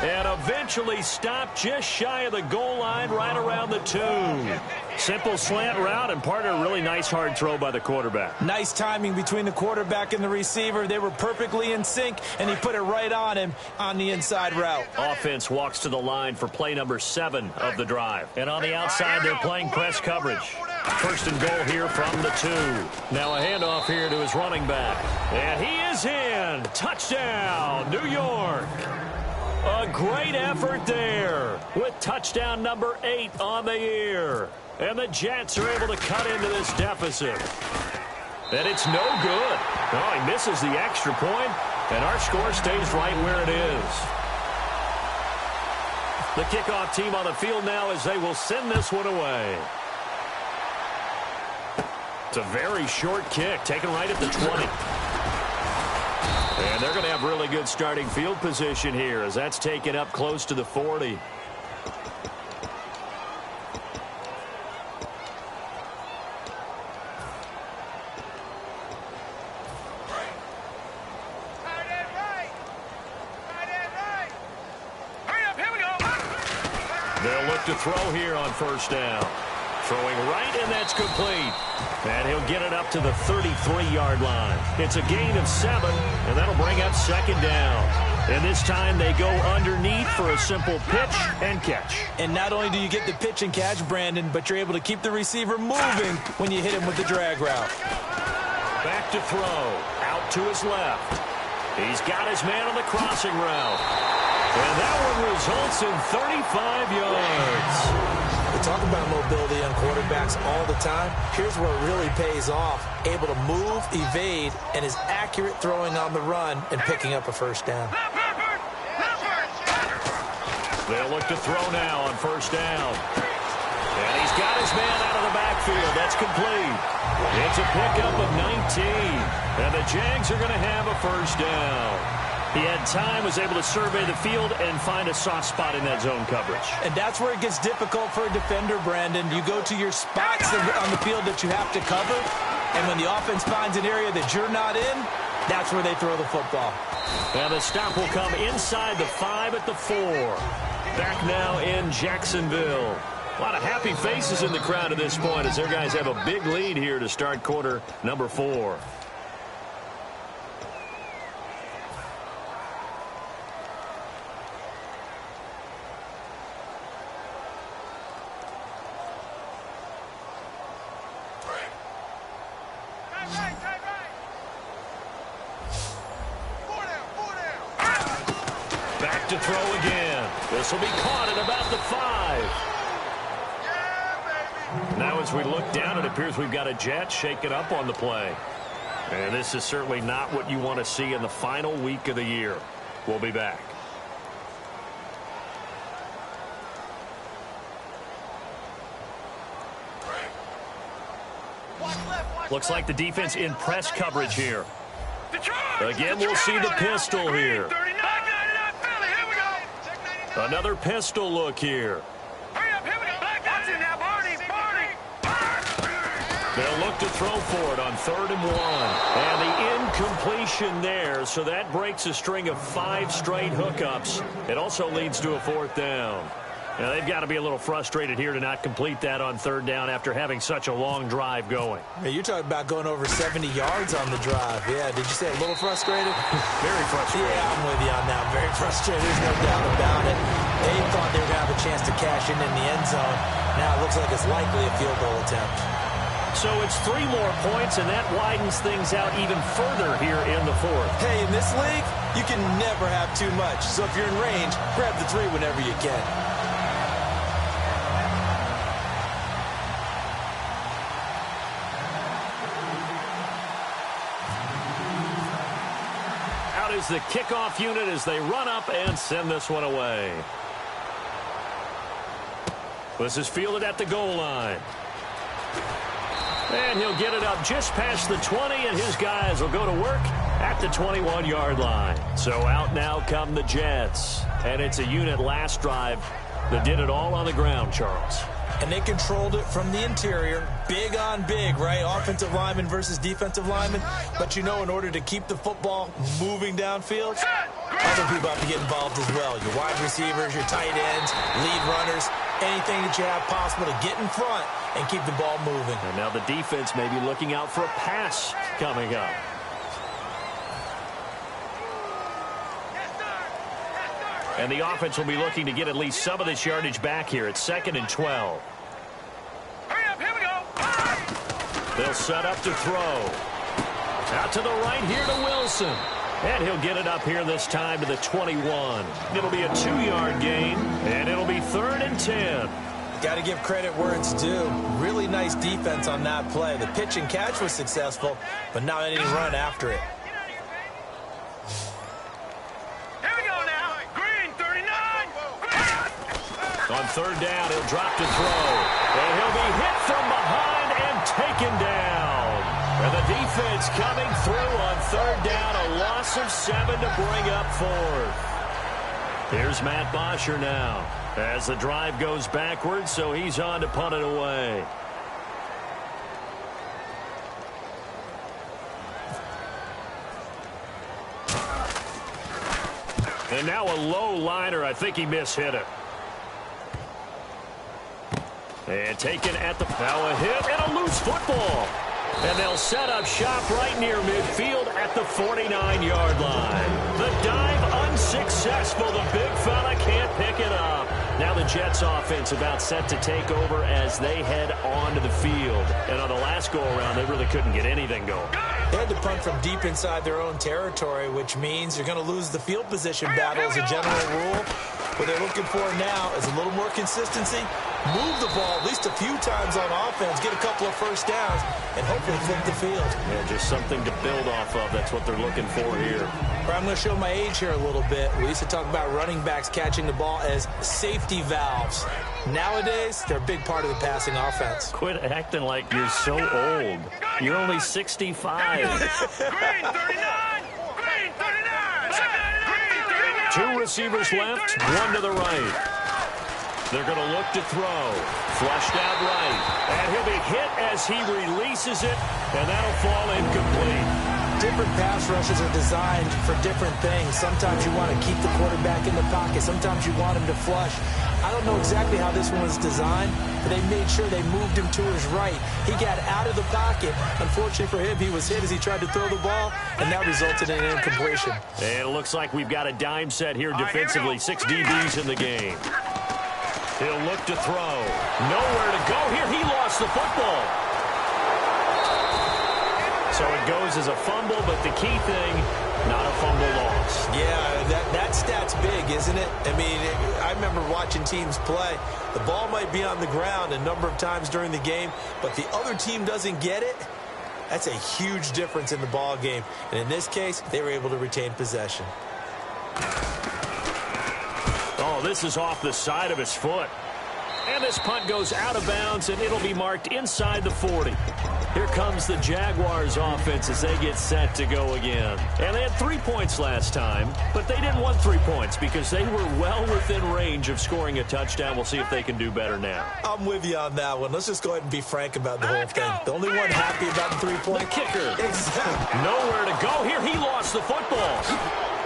And eventually stopped just shy of the goal line right around the 2. Simple slant route, and partner, a really nice hard throw by the quarterback. Nice timing between the quarterback and the receiver. They were perfectly in sync, and he put it right on him on the inside route. Offense walks to the line for play number 7 of the drive. And on the outside, they're playing press coverage. First and goal here from the 2. Now a handoff here to his running back. And he is in. Touchdown, New York. A great effort there with touchdown number 8 on the year. And the Jets are able to cut into this deficit. And it's no good. Oh, he misses the extra point, and our score stays right where it is. The kickoff team on the field now as they will send this one away. It's a very short kick, taken right at the 20. And they're going to have really good starting field position here as that's taken up close to the 40. They'll look to throw here on first down. Throwing right, and that's complete. And he'll get it up to the 33-yard line. It's a gain of 7, and that'll bring up second down. And this time they go underneath for a simple pitch and catch. And not only do you get the pitch and catch, Brandon, but you're able to keep the receiver moving when you hit him with the drag route. Back to throw. Out to his left. He's got his man on the crossing route. And that one results in 35 yards. We talk about mobility on quarterbacks all the time. Here's where it really pays off. Able to move, evade, and is accurate throwing on the run and picking up a first down. They'll look to throw now on first down. And he's got his man out of the backfield. That's complete. It's a pickup of 19. And the Jags are going to have a first down. He had time, was able to survey the field and find a soft spot in that zone coverage. And that's where it gets difficult for a defender, Brandon. You go to your spots on the field that you have to cover, and when the offense finds an area that you're not in, that's where they throw the football. And the stop will come inside the 5 at the 4. Back now in Jacksonville. A lot of happy faces in the crowd at this point as their guys have a big lead here to start quarter number 4. Back to throw again. This will be caught at about the 5. Now as we look down, it appears we've got a Jet shaken up on the play. And this is certainly not what you want to see in the final week of the year. We'll be back. Looks like the defense in press coverage here. Again, we'll see the pistol here. Another pistol look here. They'll look to throw for it on 3rd and 1. And the incompletion there, so that breaks a string of 5 straight hookups. It also leads to a 4th down. Now, they've got to be a little frustrated here to not complete that on 3rd down after having such a long drive going. Hey, you're talking about going over 70 yards on the drive. Yeah, did you say a little frustrated? Very frustrated. Yeah, I'm with you on that. Very frustrated. There's no doubt about it. They thought they were going to have a chance to cash in the end zone. Now it looks like it's likely a field goal attempt. So it's 3 more points, and that widens things out even further here in the 4th. Hey, in this league, you can never have too much. So if you're in range, grab the 3 whenever you can. Is the kickoff unit as they run up and send this one away. This is fielded at the goal line. And he'll get it up just past the 20, and his guys will go to work at the 21-yard line. So out now come the Jets. And it's a unit last drive that did it all on the ground, Charles. And they controlled it from the interior. Big on big, right? Offensive lineman versus defensive lineman. But you know, in order to keep the football moving downfield, other people have to get involved as well. Your wide receivers, your tight ends, lead runners, anything that you have possible to get in front and keep the ball moving. And now the defense may be looking out for a pass coming up. And the offense will be looking to get at least some of this yardage back here. It's 2nd and 12. Hurry up, here we go. They'll set up to throw. Out to the right here to Wilson. And he'll get it up here this time to the 21. It'll be a 2-yard gain, and it'll be 3rd and 10. Got to give credit where it's due. Really nice defense on that play. The pitch and catch was successful, but not any run after it. Here we go now. Green, 39. On 3rd down, he'll drop to throw. And he'll be hit from behind and taken down. And the defense coming through on 3rd down. A loss of 7 to bring up 4th. Here's Matt Bosher now. As the drive goes backwards, so he's on to punt it away. And now a low liner. I think he mishit it. And taken at the now a hit and a loose football. And they'll set up shop right near midfield at the 49-yard line. The dive unsuccessful. The big fella can't pick it up. Now the Jets offense about set to take over as they head onto the field. And on the last go-around, they really couldn't get anything going. They had to punt from deep inside their own territory, which means you're going to lose the field position battle as a general rule. What they're looking for now is a little more consistency, move the ball at least a few times on offense, get a couple of first downs, and hopefully flip the field. Yeah, just something to build off of. That's what they're looking for here. I'm going to show my age here a little bit. We used to talk about running backs catching the ball as safety valves. Nowadays, they're a big part of the passing offense. Quit acting like you're so old. You're only 65. Green, 39. Green, 39. 2 receivers left, 1 to the right. They're going to look to throw. Flushed out right. And he'll be hit as he releases it, and that'll fall incomplete. Different pass rushes are designed for different things. Sometimes you want to keep the quarterback in the pocket. Sometimes you want him to flush. I don't know exactly how this one was designed, but they made sure they moved him to his right. He got out of the pocket. Unfortunately for him, he was hit as he tried to throw the ball, and that resulted in an incompletion. And it looks like we've got a dime set here defensively. 6 DBs in the game. He'll look to throw. Nowhere to go here. He lost the football. So it goes as a fumble, but the key thing, not a fumble loss. Yeah, that stat's big, isn't it? I mean, I remember watching teams play. The ball might be on the ground a number of times during the game, but the other team doesn't get it. That's a huge difference in the ball game. And in this case, they were able to retain possession. Oh, this is off the side of his foot. And this punt goes out of bounds, and it'll be marked inside the 40. Here comes the Jaguars offense as they get set to go again. And they had 3 points last time, but they didn't want 3 points because they were well within range of scoring a touchdown. We'll see if they can do better now. I'm with you on that one. Let's just go ahead and be frank about the whole thing. The only one happy about the 3-point. The kicker. Exactly. Nowhere to go here. He lost the football.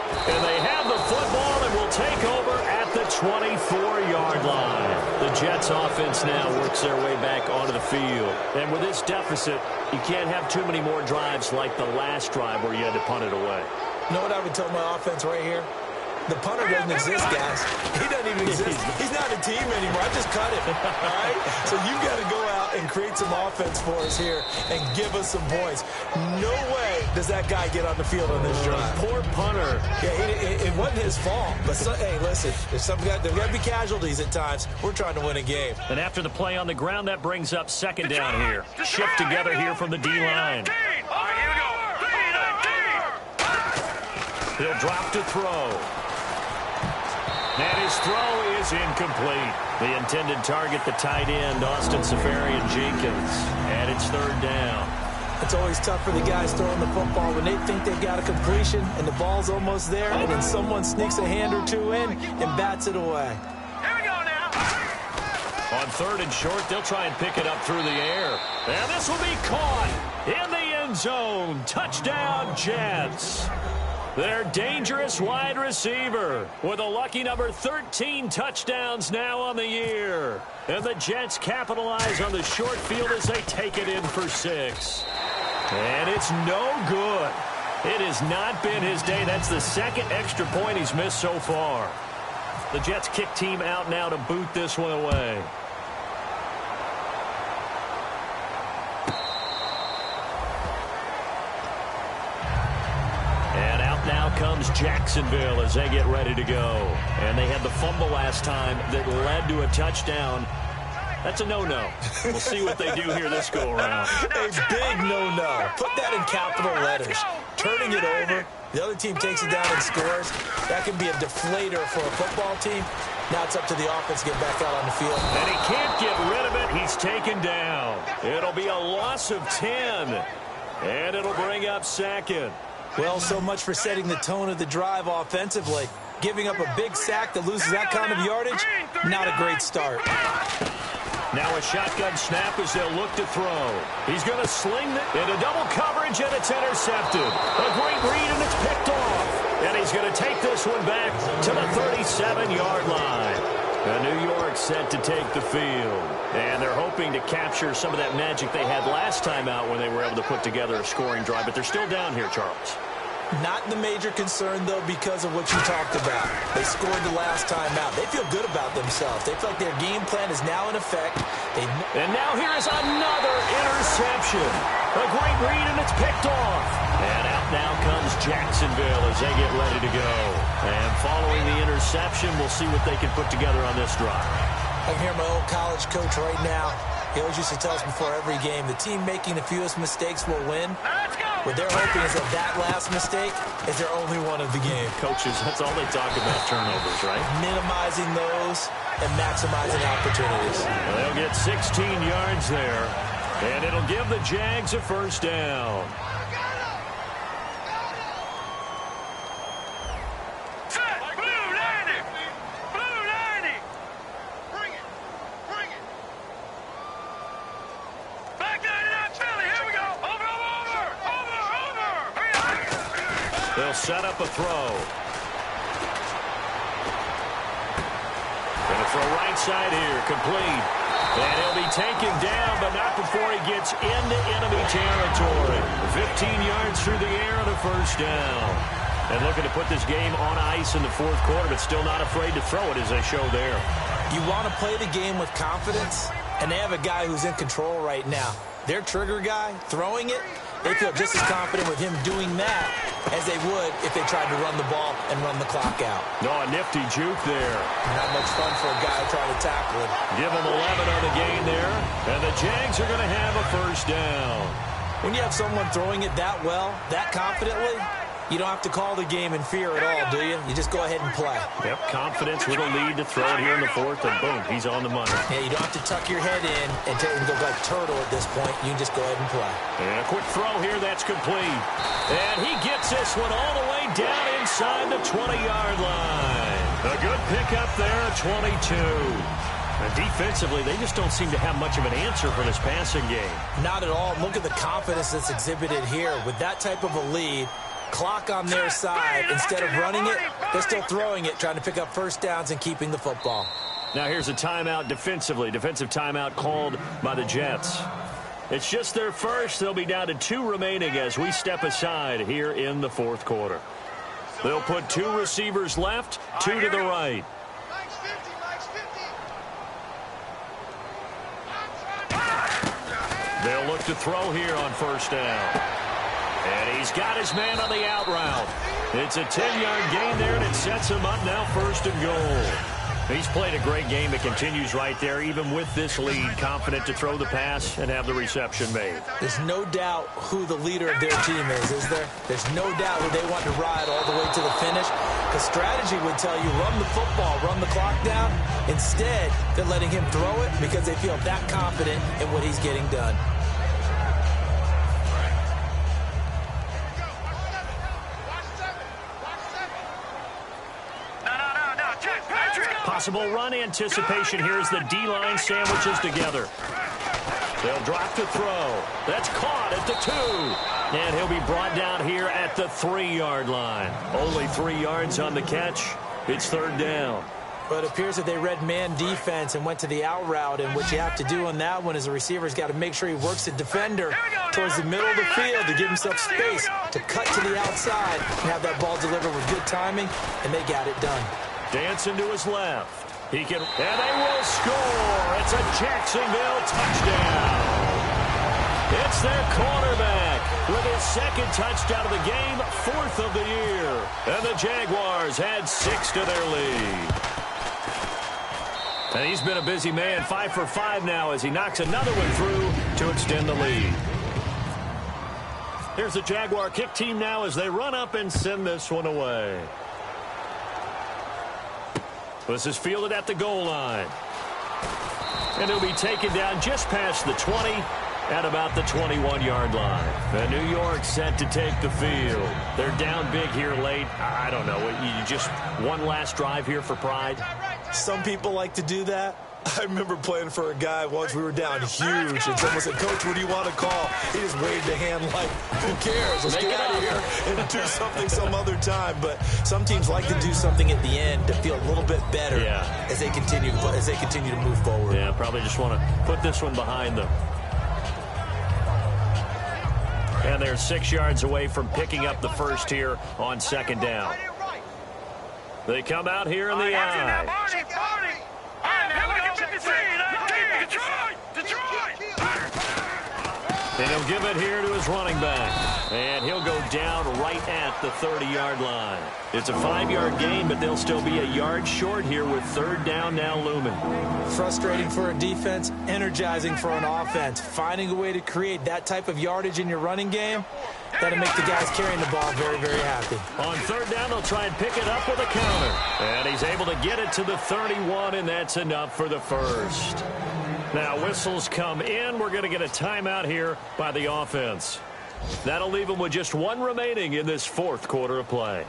And they have the football and will take over at the 24-yard line. The Jets offense now works their way back onto the field. And with this deficit, you can't have too many more drives like the last drive where you had to punt it away. You know what I would tell my offense right here? The punter doesn't exist, guys. He doesn't even exist. He's not a team anymore. I just cut him. All right? So you've got to go out and create some offense for us here and give us some points. No way does that guy get on the field on this drive. Poor punter. Yeah, it wasn't his fault. But, hey, listen, there's got to be casualties at times. We're trying to win a game. And after the play on the ground, that brings up 2nd down here. Shift together here from the D-line. He'll drop to throw. And his throw is incomplete. The intended target, the tight end, Austin Safarian-Jenkins. And it's 3rd down. It's always tough for the guys throwing the football when they think they've got a completion and the ball's almost there, and then someone sneaks a hand or two in and bats it away. Here we go now. On 3rd and short, they'll try and pick it up through the air. And this will be caught in the end zone. Touchdown, Jets. Their dangerous wide receiver with a lucky number 13 touchdowns now on the year. And the Jets capitalize on the short field as they take it in for 6. And it's no good. It has not been his day. That's the 2nd extra point he's missed so far. The Jets kick team out now to boot this one away. comes Jacksonville as they get ready to go. And they had the fumble last time that led to a touchdown. That's a no-no. We'll see what they do here this go-around. A big no-no. Put that in capital letters. Turning it over, the other team takes it down and scores. That can be a deflator for a football team. Now it's up to the offense to get back out on the field. And he can't get rid of it. He's taken down. It'll be a loss of 10. And it'll bring up second. Well, so much for setting the tone of the drive offensively. Giving up a big sack that loses that kind of yardage, not a great start. Now a shotgun snap as they'll look to throw. He's going to sling it into double coverage, and it's intercepted. A great read, and it's picked off. And he's going to take this one back to the 37-yard line. And New York set to take the field. And they're hoping to capture some of that magic they had last time out when they were able to put together a scoring drive. But they're still down here, Charles. Not the major concern, though, because of what you talked about. They scored the last time out. They feel good about themselves. They feel like their game plan is now in effect. And now here is another interception. A great read, and it's picked off. And out now comes Jacksonville as they get ready to go. And following the interception, we'll see what they can put together on this drive. I can hear my old college coach right now. He always used to tell us before every game, the team making the fewest mistakes will win. What they're hoping is that last mistake is their only one of the game. Coaches, that's all they talk about, turnovers, right? Minimizing those and maximizing opportunities. Well, they'll get 16 yards there, and it'll give the Jags a first down. They'll set up a throw. Going to throw right side here, complete. And he'll be taken down, but not before he gets into enemy territory. 15 yards through the air and a first down. And looking to put this game on ice in the fourth quarter, but still not afraid to throw it as they show there. You want to play the game with confidence, and they have a guy who's in control right now. Their trigger guy, throwing it, they feel just as confident with him doing that as they would if they tried to run the ball and run the clock out. No, a nifty juke there. Not much fun for a guy trying to tackle him. Give him 11 on the gain there, and the Jags are going to have a first down. When you have someone throwing it that well, that confidently, you don't have to call the game in fear at all, do you? You just go ahead and play. Yep, confidence with a lead to throw it here in the fourth, and boom, he's on the money. Yeah, you don't have to tuck your head in and go like turtle at this point. You can just go ahead and play. And a quick throw here, that's complete. And he gets this one all the way down inside the 20-yard line. A good pickup there, 22. And defensively, they just don't seem to have much of an answer for this passing game. Not at all. Look at the confidence that's exhibited here. With that type of a lead, clock on their side, instead of running it, they're still throwing it, trying to pick up first downs and keeping the football. Now here's a timeout defensively. Defensive timeout called by the Jets. It's just their first. They'll be down to 2 remaining as we step aside here in the fourth quarter. They'll put 2 receivers left, 2 to the right. They'll look to throw here on first down. And he's got his man on the out route. It's a 10-yard gain there, and it sets him up now first and goal. He's played a great game. It continues right there, even with this lead, confident to throw the pass and have the reception made. There's no doubt who the leader of their team is there? There's no doubt who they want to ride all the way to the finish. Because strategy would tell you, run the football, run the clock down. Instead, they're letting him throw it because they feel that confident in what he's getting done. Possible run anticipation here as the D-line sandwiches together. They'll drop to throw. That's caught at the 2. And he'll be brought down here at the 3-yard line. Only 3 yards on the catch. It's third down. But it appears that they read man defense and went to the out route. And what you have to do on that one is the receiver's got to make sure he works the defender towards the middle of the field to give himself space to cut to the outside and have that ball delivered with good timing. And they got it done. Dancing to his left. He can, and they will score. It's a Jacksonville touchdown. It's their quarterback with his second touchdown of the game, 4th of the year. And the Jaguars add 6 to their lead. And he's been a busy man, 5 for 5 now as he knocks another one through to extend the lead. Here's the Jaguar kick team now as they run up and send this one away. This is fielded at the goal line. And he'll be taken down just past the 20 at about the 21-yard line. And New York set to take the field. They're down big here late. I don't know. You just one last drive here for pride? Some people like to do that. I remember playing for a guy once. We were down huge, and someone said, "Coach, what do you want to call?" He just waved a hand like, "Who cares? Let's get out of here and do something some other time." But some teams like to do something at the end to feel a little bit better as they continue to move forward. Yeah, probably just want to put this one behind them. And they're 6 yards away from picking up the first here on second down. They come out here in the eye. And he'll give it here to his running back. And he'll go down right at the 30-yard line. It's a 5-yard gain, but they'll still be a yard short here with third down now looming. Frustrating for a defense, energizing for an offense. Finding a way to create that type of yardage in your running game, that'll make the guys carrying the ball very, very happy. On third down, they'll try and pick it up with a counter. And he's able to get it to the 31, and that's enough for the first. Now, whistles come in. We're going to get a timeout here by the offense. That'll leave them with just one remaining in this fourth quarter of play.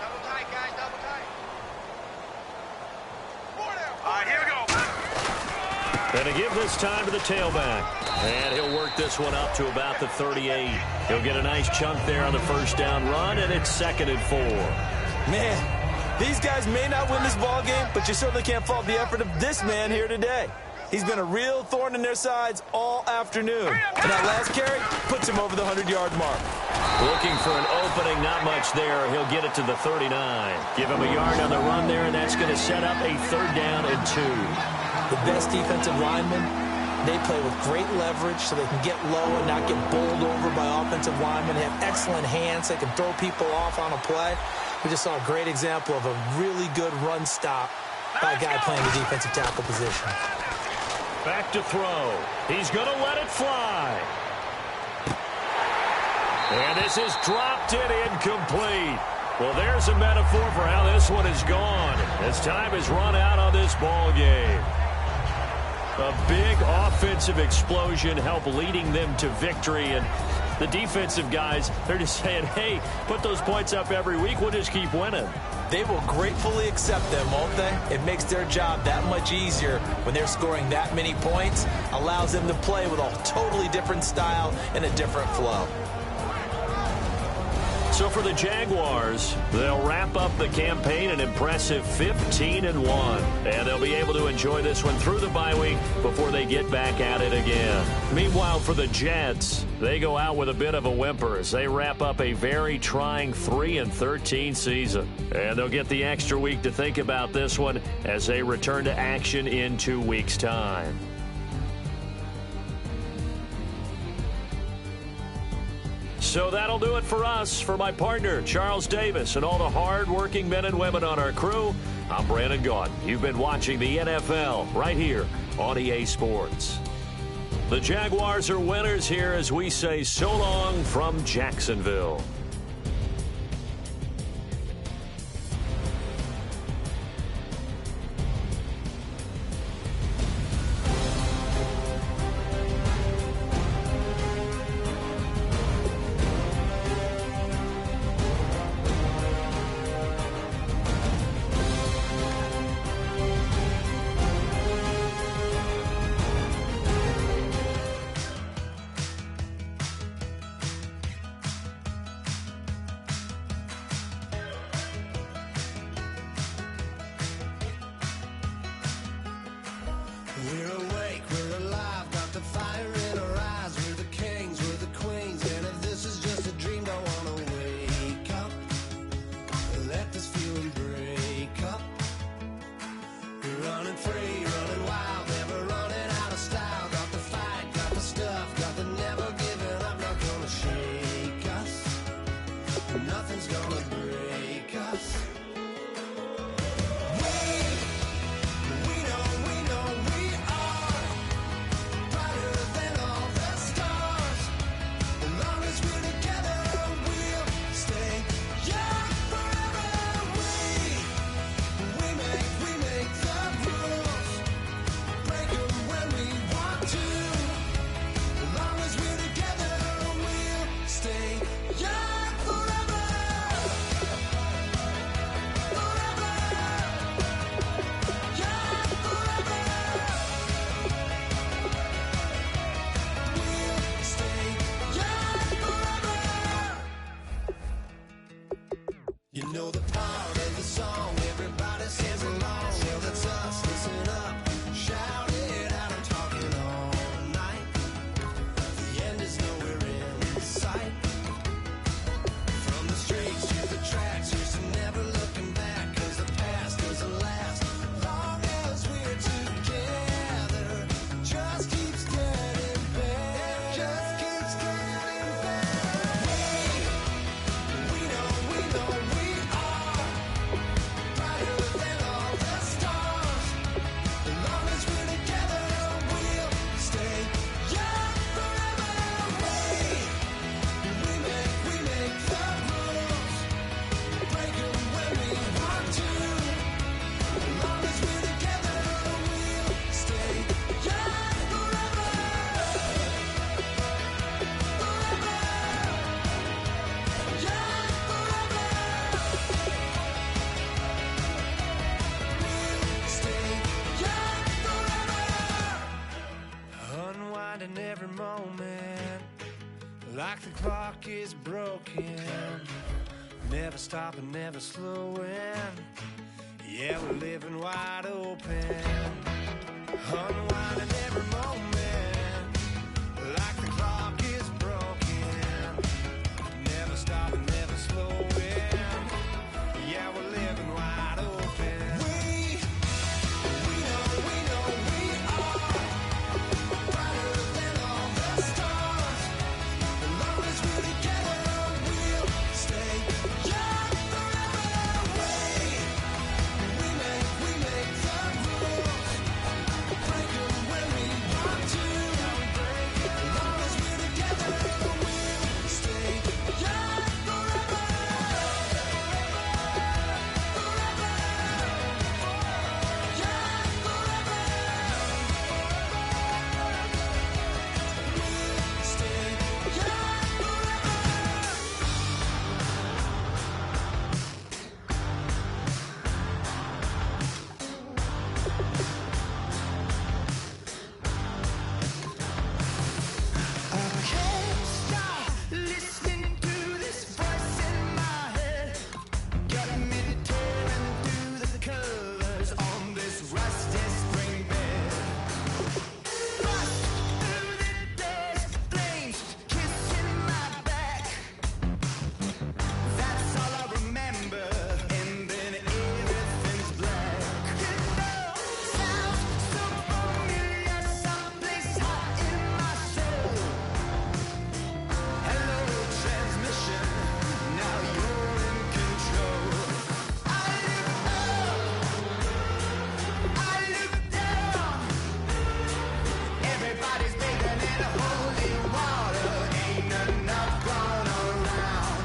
Double tight, guys, double tight. All right, here we go. And to give this time to the tailback. And he'll work this one up to about the 38. He'll get a nice chunk there on the first down run, and it's 2nd and 4. Man. These guys may not win this ball game, but you certainly can't fault the effort of this man here today. He's been a real thorn in their sides all afternoon. And that last carry puts him over the 100-yard mark. Looking for an opening, not much there. He'll get it to the 39. Give him a yard on the run there, and that's going to set up a 3rd down and 2. The best defensive linemen, they play with great leverage so they can get low and not get bowled over by offensive linemen. They have excellent hands. They can throw people off on a play. We just saw a great example of a really good run stop by a guy playing the defensive tackle position. Back to throw. He's going to let it fly. And this is dropped it incomplete. Well, there's a metaphor for how this one is gone. As time has run out on this ball game. A big offensive explosion helped leading them to victory. And the defensive guys, they're just saying, hey, put those points up every week. We'll just keep winning. They will gratefully accept them, won't they? It makes their job that much easier when they're scoring that many points. Allows them to play with a totally different style and a different flow. So for the Jaguars, they'll wrap up the campaign an impressive 15-1. And they'll be able to enjoy this one through the bye week before they get back at it again. Meanwhile, for the Jets, they go out with a bit of a whimper as they wrap up a very trying 3-13 season. And they'll get the extra week to think about this one as they return to action in 2 weeks' time. So that'll do it for us. For my partner, Charles Davis, and all the hard-working men and women on our crew, I'm Brandon Gaudin. You've been watching the NFL right here on EA Sports. The Jaguars are winners here as we say so long from Jacksonville. We're awake, we're alive, got the fire in our eyes. We're the kings, we're the queens, and if this is just a dream, don't wanna wake up. Let this feeling break up. We're running free, running wild, never running out of style. like the clock is broken, never stopping, never slowing. Yeah, we're living wide open, unwinding every moment, like the clock is broken, never stopping, never slowing. Yeah, we're living wide open. We know we are brighter than all the stars. As long as we're together, we'll stay young forever. We make the rules, break 'em when we want to. As long as we're together, we'll stay young forever. Listening to this voice in my head, got me tearing through the colors on this rusty spring bed. Bust through the days, flames kissing my back. That's all I remember, and then everything's black. You know, sounds so familiar, someplace hot in my soul. Hello, transmission. Now you're in control. I look up, I look down. Everybody's bathing in holy water. Ain't enough gone around.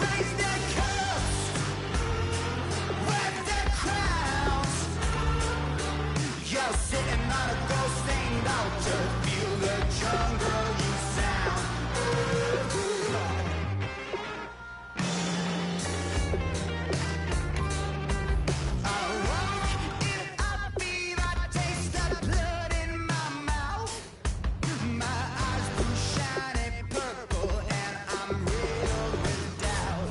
Raise their cups, wear their crowns. You're sitting on a ghost stained altar. Feel the jungle you sound. I walk in a fever, taste the blood in my mouth. My eyes blue shiny purple, and I'm riddled with doubt.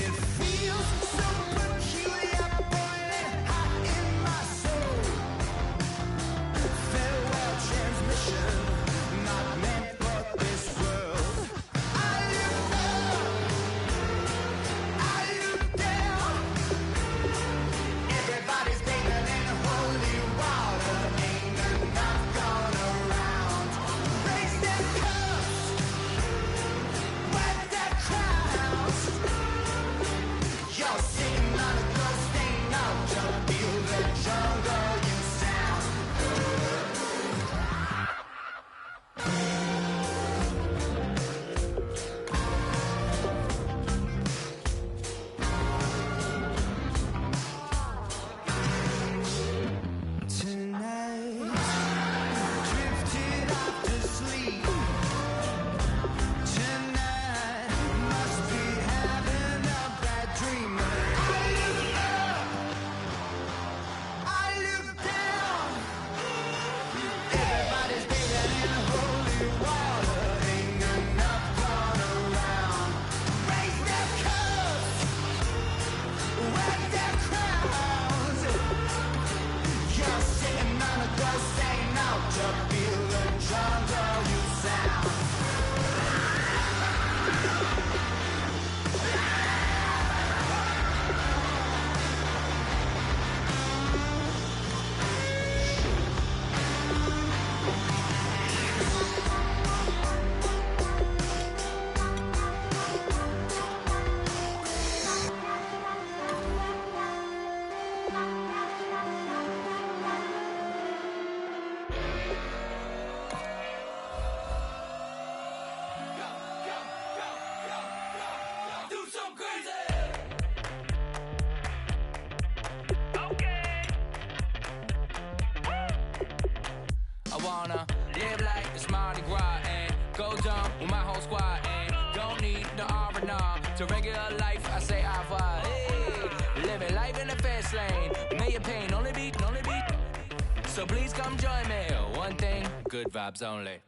It feels so peculiar, boiling hot in my soul. Farewell transmission, not meant for this world. I look up, I look down. Everybody's bathing in holy water. Ain't enough gone around. Raise their cups, wear their crowns. You're sitting on a ghost stained altar. Feel the jungle you sound. Tonight, drifted off to sleep. Tonight, must be having a bad dream. I look up, I look down. Everybody's bathing in holy water. Ain't enough gone around. Raise their cups, wear their crowns. You're sitting on a ghost stained altar. Feel the jungle you sound. I wanna live like it's Mardi Gras and go dumb with my whole squad and don't need no R&R to regular life. I say au revoir. Hey, living life in the fast lane. May your pain only beat. So please come join me. One thing, good vibes only.